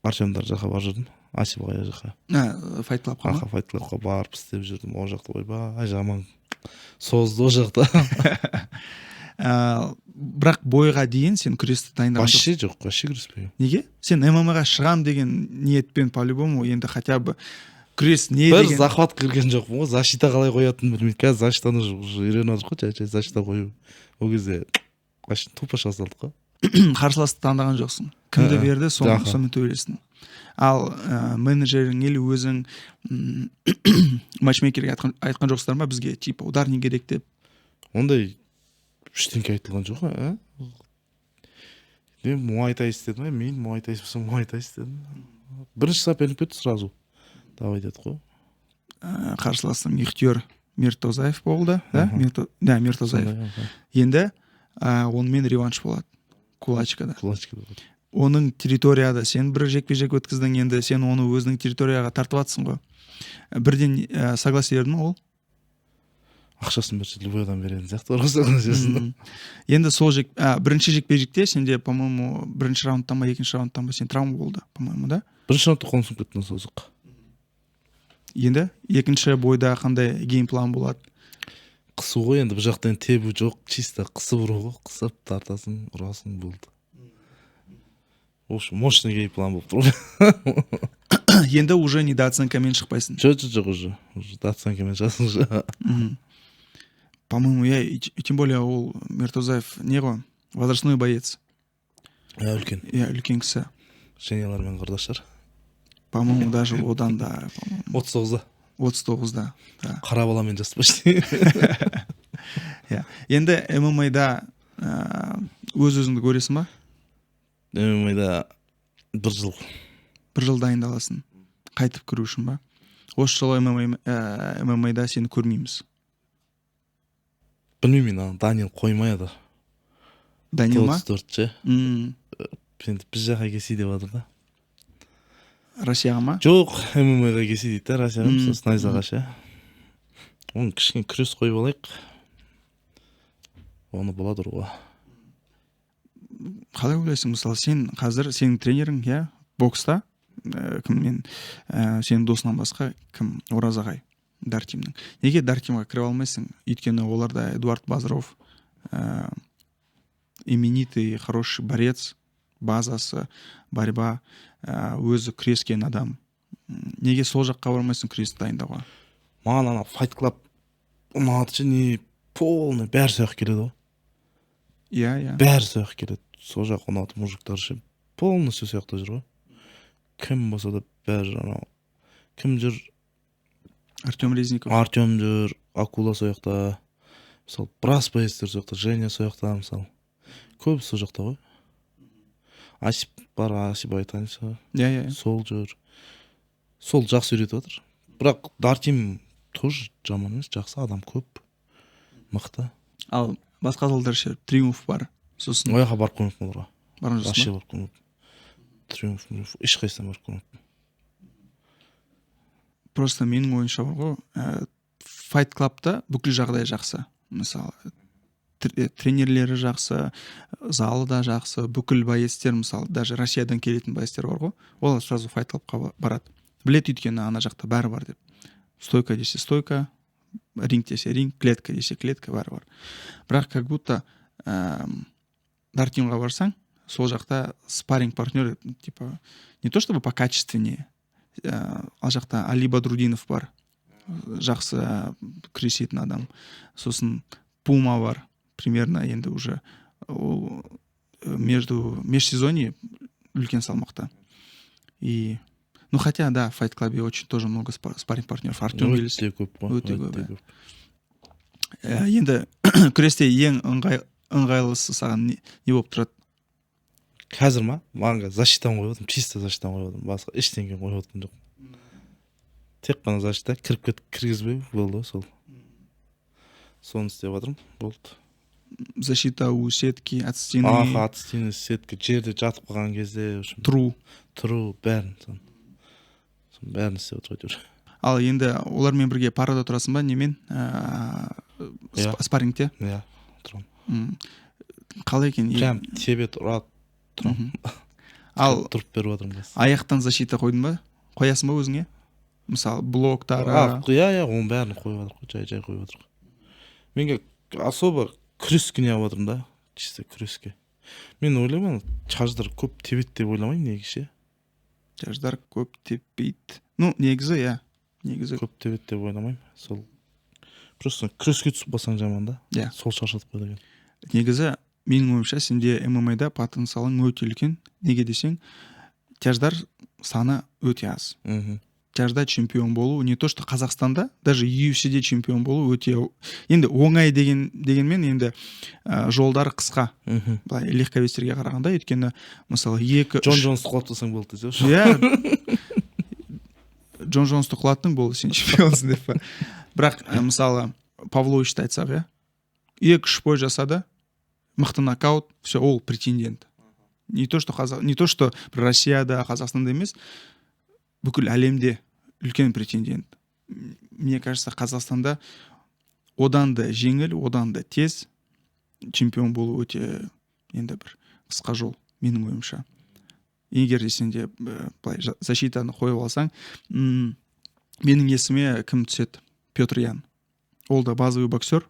Артемдар жаққа барып жүрдім. Асибағая жаққа. Fight Club'қа ма? Аха, Fight Club'қа барып істеп жүрдім. Ол жақта ойбай жаман созды ол жақта. Бірақ бойға дейін сен күресті дайындаған жоқ? Вообще күреспеген. Неге? Сен ММА-ға шығам деген ниетпен по-любому енді хотя бы күрес не деген... Бір захват кірген жоқпын ғой, защита қалай қоятынын білмейді. Қазір защитаны үйреніп жатыр ғой, жай защита қою. Ол кезде тупо шыға салдық қой. Қарсыласты таңдаған жоқсың. Кімді берді, сонымен төбелестің. Ал менеджерің или өзің матчмейкерге айтқан жоқсыздар ма бізге, типа удар не керек деп? Ондай ештеңке айтылған жоқ, Мен муайтай істедім, мен муайтай болсам муайтай істедім. Бірінші соперник кетті сразу. Давай деді ғой. Қарсыласың Ихтиер Миртазаев болды, да? Да, Миртазаев. Енді онымен реванш болады. Кулачкада. Оның территорияда сен бір жекпе-жек өткіздің, енді сен оны өзінің территорияға тартып атсың ғой. Бірден согласие берді ма ол? Ақшасын берсе, любой адам беретін сияқты согласиясын. Енді сол бірінші жекпе-жекте сенде, по-моему, бірінші раундтан ба, екінші раундтан ба сен травма болды, по-моему, да? Бірінші раундта қолым сынып кетті созық. Енді екінші бойда қандай геймплан болады? Қысу ғой, енді бір жақтан тебу жоқ, чисто қысып ұру ғой, қысып тартасың, ұрасың болды. В общем, мощный геймплан болып тұр. Енді уже недооценкамен шықпайсың. Жоқ, уже недооценкамен жасың же. По-моему, тем более ол Миртазаев не ғой, возрастной боец. Үлкен. Үлкен кісі. Женялармен құрдашар. По-моему, даже одан да. 39-да. 39-да. Қара баламен жас почти. Енді ММА-да өз-өзіңді көресің ба? ММА-да 1 жыл. 1 жыл дайындаласың. Қайтып кіру үшін ба? Осы жылы ММА-да сені көрмейміз. Білмеймін, Данил қоймайды. Данил ма? 34 ше. Біз жаққа келсей деп адыр да. Россияға ма? Жоқ, ММА-ға келсе дейді да, Россияға, сосын найзаға ше. Оны кішкене күрес қойып алайық. Оны болады ғой. Қалай ойлайсың, мысалы, сен қазір, сенің тренерің, иә, бокста, кіммен, сенің досынан басқа, кім? Оразағай, Дартимнің. Неге Дартимға кіре алмайсың? Өйткені оларда Эдуард Базаров, именитый, хороший борец, базасы, борьба, өзі күрескен адам. Неге сол жаққа бармайсың күресті дайындауға? Маған ана Fight Club ұнады ше, не полный бәрі сояқ келеді ғой. Иә. Бәрі сояқ келеді. Сол жақ ұнады мужиктар ше. Полностью сояқта жүр ғой. Кім болса да бәрі анау. Кім жүр? Артем Резников. Артем жүр, Акула сояқта. Мысалы, брас боецтер сояқта, Женя сояқта, мысалы. Көп сол жақта ғой. Асип бар, Асип Айтанса. Иә. Сол жүр. Сол жақсы үйретіп отыр. Бірақ Дартим тоже жаман емес, жақсы адам көп. Мықты. Ал басқа залдар ше, Триумф бар. Сосын Ояққа барып қоймаппын оларға. Барып жүрсің Вообще ба? барып қоймаппын. Триумф ешқайсысына барып қоймаппын. Просто менің ойымша бар ғой, Fight Club'та бүкіл жағдай жақсы. Мысалы, тренерлері жақсы, залы да жақсы, бүкіл боецтер, мысалы, даже Россиядан келетін боецтер бар ғой, олар сразу Fight Club'қа барады. Білет өйткені ана жақта бәрі бар деп. Стойка десе стойка, ринг десе ринг, клетка десе клетка, бәрі бар. Бірақ как будто Дартимға барсаң, сол жақта спарринг партнер, типа, не то чтобы покачественнее, ал жақта Али Бадрудинов бар, жақсы күресетін адам. Сосын Пума бар, примерно енді уже межсезонье үлкен салмақта. И ну хотя да, в Fight Club очень тоже много спарринг партнеров. Артем Велес өте көп қой. өте көп. Енді күресте ең ыңғайлысы саған не болып тұрады? Қазір ма? Маған защитаны қойып отырмын, чисто защитаны қойып отырмын. Басқа ештеңе қойып отырмын жоқ. Тек қана защита, кіргізбеу болды сол. Соны істеп жатырмын, болды. Защита у сетки, от стены. От стены, сетка, жерде жатып қалған кезде, тұру, бәрін. Бәрін істеп отырады. Ал енді олармен бірге парада тұрасың ба, немен? Спаррингте? Иә, тұрам. Қалай екен? Прям тебе тұрады, тұрам. Ал тұрып беріп отырмын. Аяқтан защита қойдың ба? Қоясың ба өзіңе? Мысалы, блоктары. Иә, оның бәрін қойып отыр, жай қойып отыр. Менге особо күреске не алып отырмын да, чисто күреске. Мен ойлаймын, чаждар көп тебет деп ойламаймын негізі. Чаждар көп теппейді. Ну, негізі, иә. Негізі көп тебет деп ойламаймын. Сол просто күреске түсіп қалсаң жаман да. Иә. Сол шаршатып қойды екен. Негізі менің ойымша сенде ММА-да потенциалың өте үлкен. Неге десең, чаждар саны өте аз. Чажда чемпион болу, не то что Қазақстанда, даже UFC-де чемпион болу өте енді оңай дегенмен енді жолдары қысқа. Былай легковестерге қарағанда, өйткені мысалы Джон Джонсты құлатпасаң болды десеуші. Иә. Джон Джонсты құлаттың болды, сен чемпионсың деп па. Бірақ мысалы Павловичті айтсақ, иә, 2-3 бой жасады, мықты нокаут, все, ол претендент. Не то что Россияда, Қазақстанда емес, бүкіл әлемде үлкен претендент. Мне кажется, Қазақстанда одан да жеңіл, одан да тез чемпион болу өте енді бір қысқа жол, менің ойымша. Егер де сенде защитаны қойып алсаң, менің есіме кім түседі? Петр Ян. Ол да базовый боксер.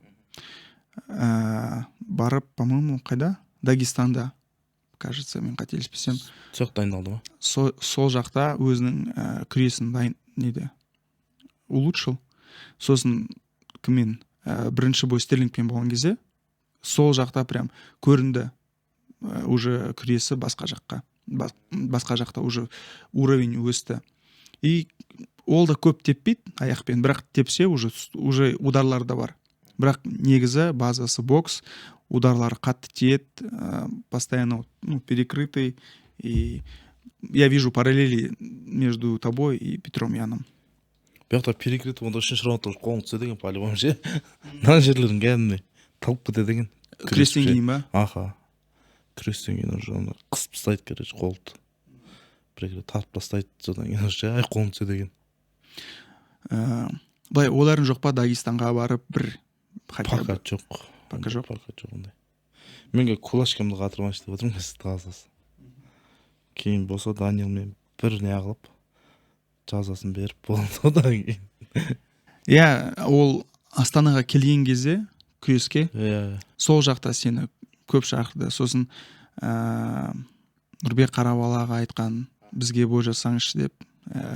Барып, по-моему, қайда? Дагестанда. Кажется, мен қателеспесем. Соқ дайындалды ма? Сол жақта өзінің күресін улучшил. Сосын кіммен бірінші бой Стерлингпен болған кезде, сол жақта прям көрінді уже күресі басқа жақта уже уровень өсті. И ол да көп теппейді аяқпен, бірақ тепсе уже ударлар да бар. Бірақ негізі базасы бокс, ударлары қатты тиет, постоянно перекрытый, и я вижу параллели между тобой и Петром Яном. Бұяқта перекрытый, онда үшінші раундта қолын түседі деген по-любому ше. Мына жерлерін кәдімгідей талып кетеді деген. Күрестен кейін ба? Аха. Күрестен кейін уже қысып тастайды, короче, қолды. бір тартып тастайды, содан кейін жай қолын түсе деген. Былай олардың жоқ па Дагестанға барып бір Пока жоқ. Пока жоқ. Пока жоқ ондай. Менге кулачкамды қатырмайшы деп отырмын, тазасы. Кейін болса Данилмен бір не қылып жазасын беріп болды, одан кейін. Иә, ол Астанаға келген кезде күреске сол жақта сені көп шақырды. Сосын Нұрбек Қарабалаға айтқан, бізге бой жасаңызшы деп,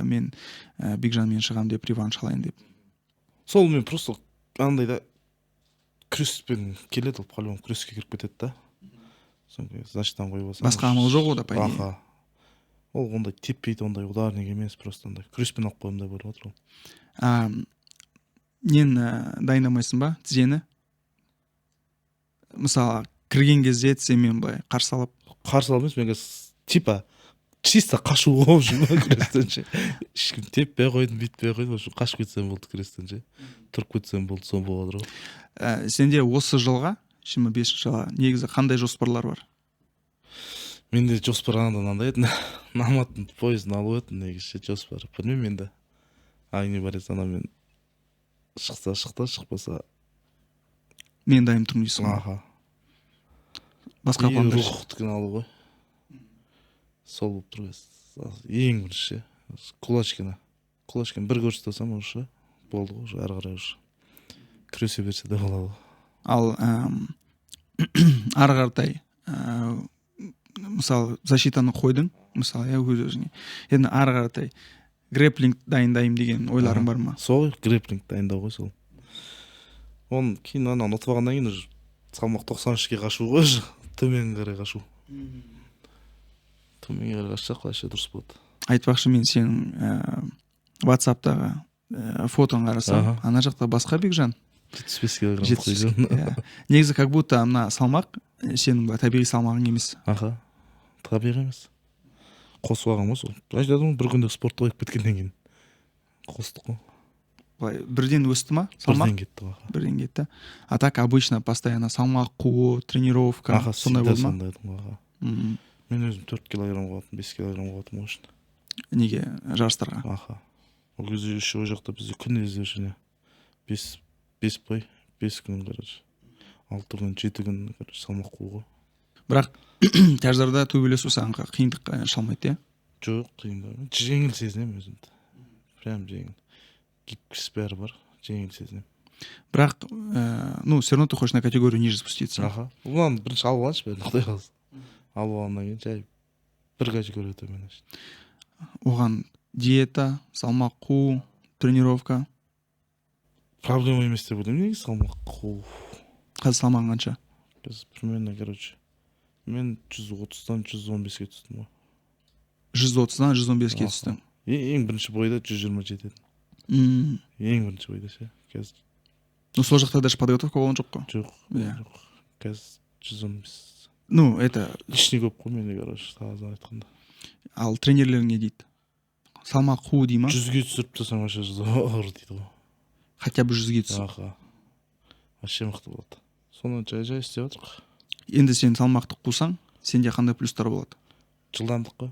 мен Бекжанмен шығам деп, реванш алайын деп. Сол мен просто андайда күреспен келеді, ол по-любому күреске кіріп кетеді да. Защитан қойып алсаң. Басқа амал жоқ ода, по идее. Ол ондай теппейді, ондай ударник емес, просто ондай күреспен алып қойым деп ойлап отыр. Нен дайындамайсың ба тізені? Мысалы, кірген кезде тіземен былай қарсы алып емес, менге типа чисто қашу болып жүрмін күрестен ше. Ешкім теппей қойдым, бүйтпей қойдым, қашып кетсем болды күрестен ше. Тұрып кетсем болды, сон болып отыр ғой. Сенде осы жылға, 25 жылға негізі қандай жоспарлар бар? Менде жоспар анандай еді, наматын поездын алып еді, негізі жоспар. Білмеймін енді. Айны бар еді, мен шықса шықты, шықпаса мен дайым тұрмын дейсің ғой. Басқа пландар рухтыгін алу ғой. Сол болып тұр. Ең бірінші кулачкина бір көрсетсем уже болды ғой, уже ары қарай уже күресе берсе де болады. Ал ары қаратай мысалы защитаны қойдың, мысалы өзіңе. Енді ары қаратай грэплинг дайындаймын деген ойларың бар ма? Сол грэплинг дайындау ғой сол. Оны кейін ұтып алғаннан кейін уже салмақ 93-ке қашу ғой, төмен қарай қашу. Төмен қарай қашсақ қалайша дұрыс болады. Айтпақшы, мен сенің WhatsApp-тағы фотоң қарасам, ана жақта басқа Бекжан. 75 килограмм қойдым. Негізі как будто мына салмақ сенің табиғи салмағың емес. Табиғи емес. Қосып алған ғой сол. Айтадым, бір күнде спортты қойып кеткеннен кейін қостық қой. Былай бірден өсті ма салмақ? Бірден кетті. А так обычно постоянно салмақ қуу, тренировка сондай болды ма? Мен өзім 4 килограмм қуатым, 5 килограмм қуатым ғой. Неге? Жарыстарға? Ол кезде еще о жақта бізде күн іздеушіне 5 күн, короче. 6 күн, 7 күн, короче, салмақ қуу ғой. Бірақ тяждарда төбелесу саған қиындық шалмайды, Жоқ, қиындық. Жеңіл сезінемін өзімді. Прям жеңіл. Гибкіс бәрі бар, жеңіл сезінемін. Бірақ, все равно ты хочешь на категорию ниже спуститься. Бұлан бірінші алып алыншы бәрін, құдай қалсын. Алып алғаннан кейін жай бір категория төмен ашты. Оған диета, салмақ қуу, тренировка проблема емес деп ойлаймын. Неге салмақ қуу? Қазір салмағың қанша? Қазір примерно, короче, мен 130-дан 115-ге түстім ғой. 130-дан 115-ге түстің. Ең бірінші бойда 120 жетеді. Ең бірінші бойда ше. Қазір. Сол жақта даже подготовка болған жоқ қой? Жоқ. Қазір 115. Это лишний көп қой менде, короче, таза айтқанда. Ал тренерлерің не дейді? Салмақ қуу дей ма? 100-ге түсіріп тастасаң вообще зор дейді ғой. Хотя бы 100-ге түсіп. Вообще мықты болады. Соны жай істеп жатырмық. Енді сен салмақты қусаң, сенде қандай плюстар болады? Жылдамдық қой.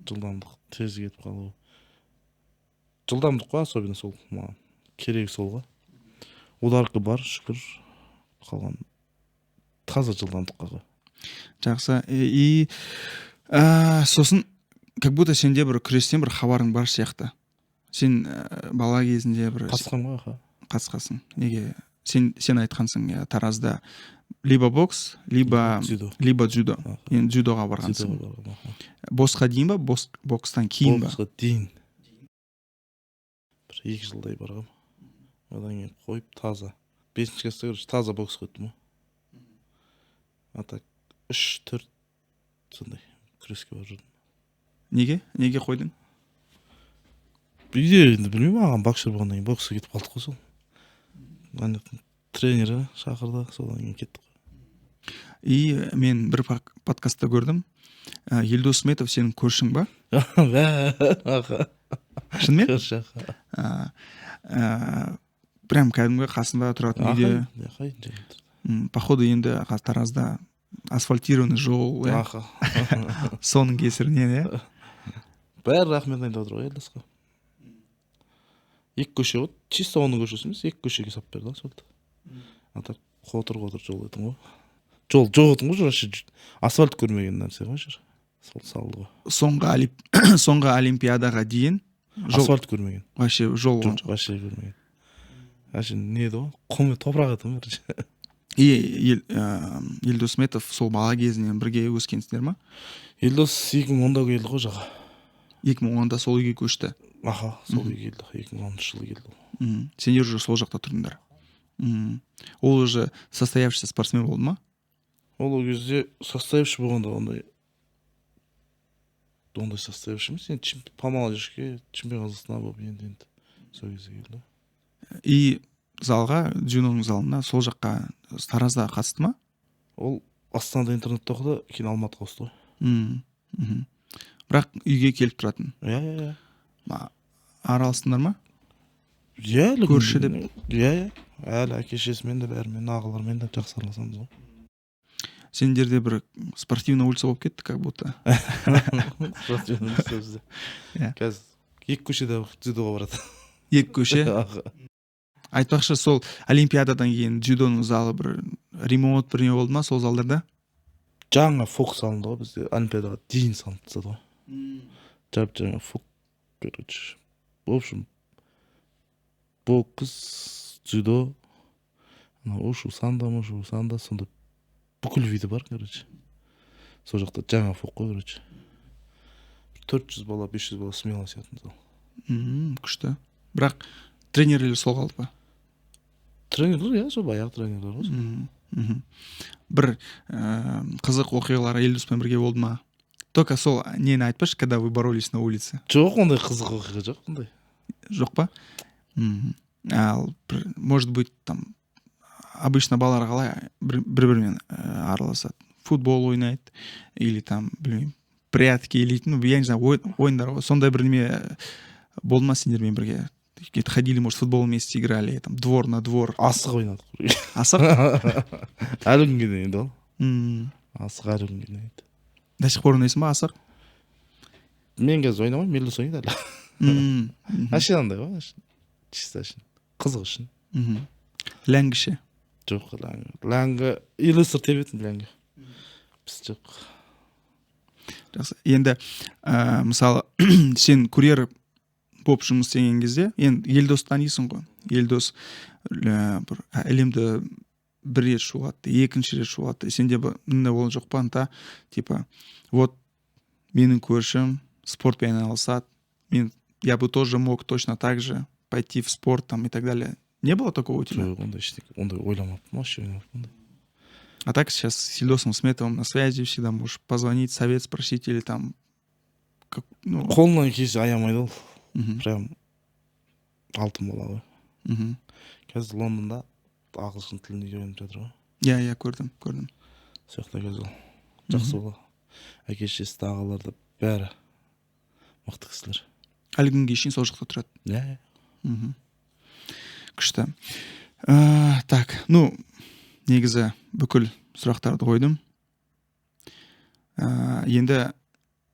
Жылдамдық, тез кетіп қалу. Жылдамдық қой, особенно сол маған керек сол ғой. Ударқы бар, шүкір. Қалған таза жылдамдыққа ғой. Жақсы. И сосын как будто сенде бір күрестен бір хабарың бар сияқты. Сен бала кезінде бір қатысқан ғой, қатысқансың. Неге? Сен айтқансың, Таразда либо бокс, либо дзюдо. Енді дзюдоға барғансың. Босқа дейін ба, бокстан кейін ба? Боксқа дейін. Бір 2 жылдай барғам. Одан кейін қойып таза. 5-ші класста таза бокс қойдым. А так 3-4 сондай күреске барып жүрдім. Неге қойдың? Үйде енді білмеймін, ағам боксер болғаннан кейін боксқа кетіп қалдық қой сол. Тренері шақырды, содан кейін кеттік. И мен бір подкастта көрдім. Елдос Сметов сенің көршің ба? Шынымен? Көрші. Прям кәдімгі қасында тұратын үйде. Походу енді Таразда асфальтированный жол. Соның кесірінен, бәрі рахмет айтып отыр ғой Елдосқа. 2 көше ғой, чисто оның көшесі емес, 2 көшеге сап берді асфальт. Ата қотыр жол етін ғой. Жол жоқ етін ғой, вообще асфальт көрмеген нәрсе ғой жер. Сол салды ғой. Соңғы олимпиадаға дейін асфальт көрмеген. Вообще жол жоқ, вообще көрмеген. Вообще не еді ғой, құм топырақ еді ғой. Елдос Сметов сол бала кезінен бірге өскенсіңдер ма? Елдос 2010-да келді ғой жақа. 2010-да сол үйге көшті. Аха, сол үйге келді, 2010 жылы келді. Сендер уже сол жақта тұрдыңдар. Ол уже состоявшийся спортсмен болды ма? Ол кезде состоявший болғанда ондай состоявший емес, енді по молодежке чемпион Қазақстана болып енді сол кезде келді. И залға, дзюдоның залына сол жаққа Таразда қатысты ма? Ол Астанада интернетте оқыды, кейін Алматыға ауысты ғой. Бірақ үйге келіп тұратын. Иә. Араласыңдар ма? Иә, көрші деп. Иә. Әлі әке-шешесімен де бәрімен, ағалармен де жақсы араласамыз ғой. Сендерде бір спортивный улица болып кетті, как будто. Спортивный улица бізде. Қазір 2 көшеде дзюдоға барады. 2 көше? Айтпақшы, сол олимпиададан кейін дзюдоның залы бір ремонт біріне болды ма сол залдарда? Жаңа фок салынды ғой бізде, олимпиадаға дейін салынып тастады ғой. Жаңа фок, короче. В общем, бокс, дзюдо, ушу санда, сонда бүкіл виді бар, короче. Сол жақта жаңа фок қой, короче. 400 бала, 500 бала смело сиятын зал. Күшті. Бірақ тренерлер сол қалды ба? Тренерлер, иә, сол баяғы тренерлер ғой. Бір қызық оқиғалар Елдоспен бірге болды ма? Только сол нені айтпашы, когда вы боролись на улице? Жоқ, ондай қызық оқиға жоқ, ондай. Жоқ па? Ал, может быть, там обычно балалар қалай бір-бірімен араласады? Футбол ойнайды или там, білмеймін, прятки или, я не знаю, ойындар ғой. Сондай бір неме болды ма сендермен бірге? Ходили, может, футбол вместе играли, там, двор на двор. Асық ойнадық. Асық? Әлі күнге дейін ол. Асық әлі күнге дейін. До сих пор ойнайсың ба асық? Мен қазір ойнамаймын, Елдос ойнайды әлі. Әшейін андай ғой, чисто әшейін. Қызық үшін. Ләңгі ше? Жоқ, ләңгі. Елдостар тебетін ләңгі. Біз жоқ. Жақсы. Енді, мысалы, сен курьер болып жұмыс істеген кезде, енді Елдос танисың ғой. Елдос бір әлемді бір рет шулатты, екінші рет шулатты. Сенде мындай ол жоқ па, ынта, типа, вот менің көршім спортпен айналысады, я бы тоже мог точно так же пойти в спорт там и так далее. Не было такого у тебя? Жоқ, ондай ойламаппын, вообще ойламаппын. А так сейчас с Елдосом Сметовым на связи, всегда можешь позвонить, совет спросить или там... Қолынан келсе аямайды ол. Прям алтын бала ғой. Қазір Лондонда ағылшын тілін үйреніп жатыр ғой. Иә, көрдім. Сол жақта қазір ол жақсы бала. Әке-шешесі ағалар да бәрі мықты кісілер. Әлі күнге шейін сол жақта тұрады. Иә. Күшті. Так, негізі бүкіл сұрақтарды қойдым. Енді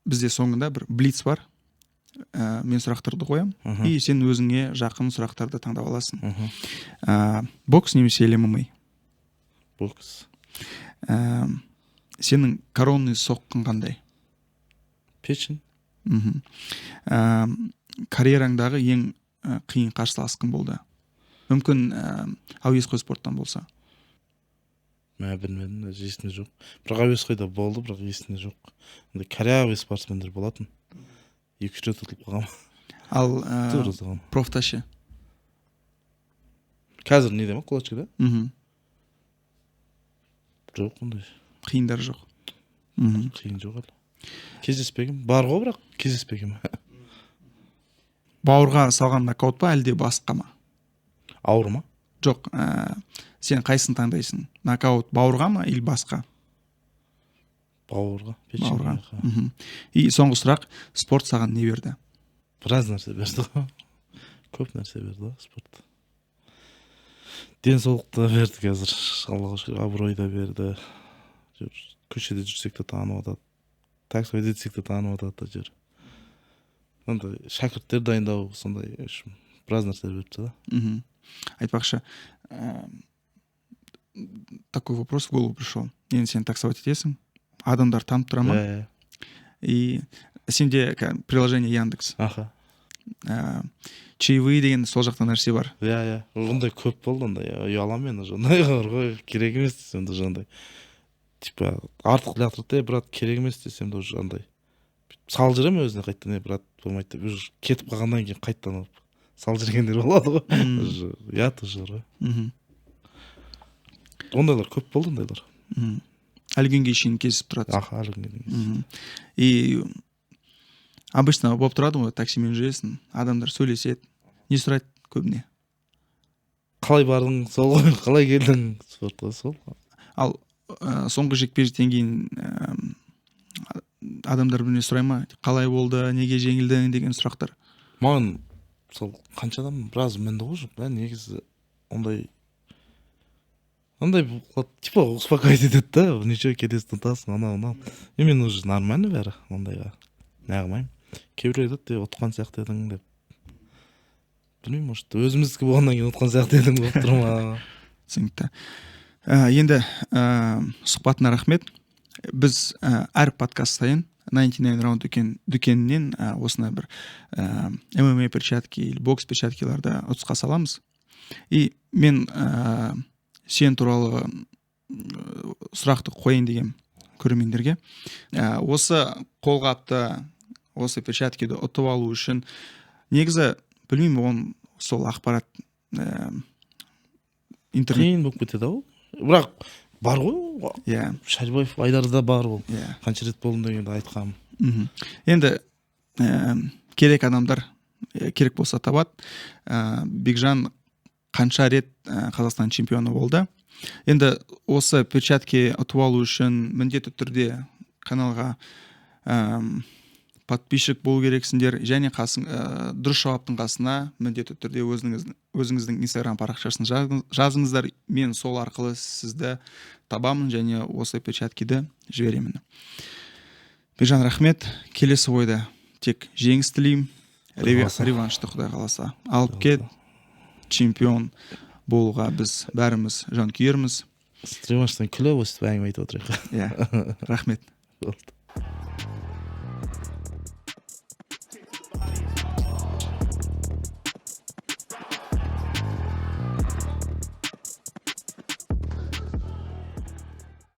бізде соңында бір блиц бар. Мен сұрақтарды қоям, и сен өзіңе жақын сұрақтарды таңдап аласың. Бокс немесе ММА? Бокс. Сенің коронный соққың қандай? Печень. Карьераңдағы ең қиын қарсыласың болды? Мүмкін әуесқой спорттан болса? Мен білмедім, есімде жоқ. Бірақ әуесқойда болды, бірақ есімде жоқ. Корявый спортсмендер болатын. 2 рет ұтылып қалғам. Ал профта ше? Қазір неде ма, кулачкада? Жоқ, ондай. Қиындар жоқ. Қиын жоқ әлі. Кездеспегім. Бар ғой, бірақ кездеспегім. Бауырға салған нокаут па, әлде басқа ма? Ауыр ма? Жоқ, сен қайсын таңдайсың? Нокаут бауырға ма, или басқа? Бауырға. Бауырға. И соңғы сұрақ, спорт саған не берді? Біраз нәрсе берді ғой. Көп нәрсе берді ғой, спорт. Денсаулықты берді қазір. Аллаға шүкір, абырой да берді. Көшеде жүрсек те танып атады. Таксиде жетсек те танып атады жер. андай шәкірттер дайындау сондай біраз нәрселер беріпті да. Айтпақшы, такой вопрос в голову пришел. Енді сен таксовать етесің, адамдар танып тұра ма? И сенде приложение Яндекс. Чаевые деген сол жақта нәрсе бар. Ондай көп болды, ондай ұяламын мен уже. Ондайға ғой керек емес десем де жаңағыдай. Типа артық лятырды, брат, керек емес десем де уже андай. Салып жүремін өзіне қайттан, брат, болмайды деп. Уже кетіп қалғаннан кейін қайттан алып салып жүргендер болады ғой. Ұят уже ғой. Ондайлар көп болды, ондайлар. Әлі күнге шейін кезіп тұрады. Әлі күнге дейін. И обычно болып тұрады ғой, таксимен жүресің, адамдар сөйлеседі. Не сұрайды көбіне? Қалай бардың, сол ғой, қалай келдің, сол. Ал соңғы жекпе-жектен кейін адамдар біріне сұрай ма? Қалай болды, неге жеңілдің деген сұрақтар. Маған сол қанша адам біраз мінді ғой жоқ, негізі ондай типа успокоить етеді да, ничего келесін ұтасың, анау. Мен уже нормально бәрі, ондайға неғымайым. Кейбір айтады, ұтқан сияқты едің деп. Білмеймін, может, өзіміздікі болғаннан кейін ұтқан сияқты едің болып тұр ма? Түсінікті. Енді сұхбатына рахмет. Біз әр подкаст сайын 99 раунд дүкенінен осындай бір ММА перчатки или бокс перчаткиларды ұтысқа саламыз. И мен сен туралы сұрақты қойын деген көрермендерге. Осы қолғапты, осы перчаткиді ұтып алу үшін негізі білмеймін, оның сол ақпарат интернет қиын болып кетеді ау. Бірақ бар ғой, Шәрібаев Айдарда бар ол. Қанша рет болдым дегенде айтқам. Енді керек адамдар керек болса табады. Бекжан қанша рет Қазақстан чемпионы болды. Енді осы перчатки ұтып алу үшін міндетті түрде каналға подписчик болу керексіңдер, және дұрыс жауаптың қасына міндетті түрде өзіңіздің Instagram парақшасын жазыңыздар. Мен сол арқылы сізді табамын және осы перчаткиді жіберемін. Бекжан, рахмет. Келесі ойда тек жеңіс тілеймін. Реваншты Құдай қаласа алып кет. Чемпион болуға біз бәріміз жанкүйерміз. Реванштан күліп өстіп әңгіме айтып отырайық. Рахмет.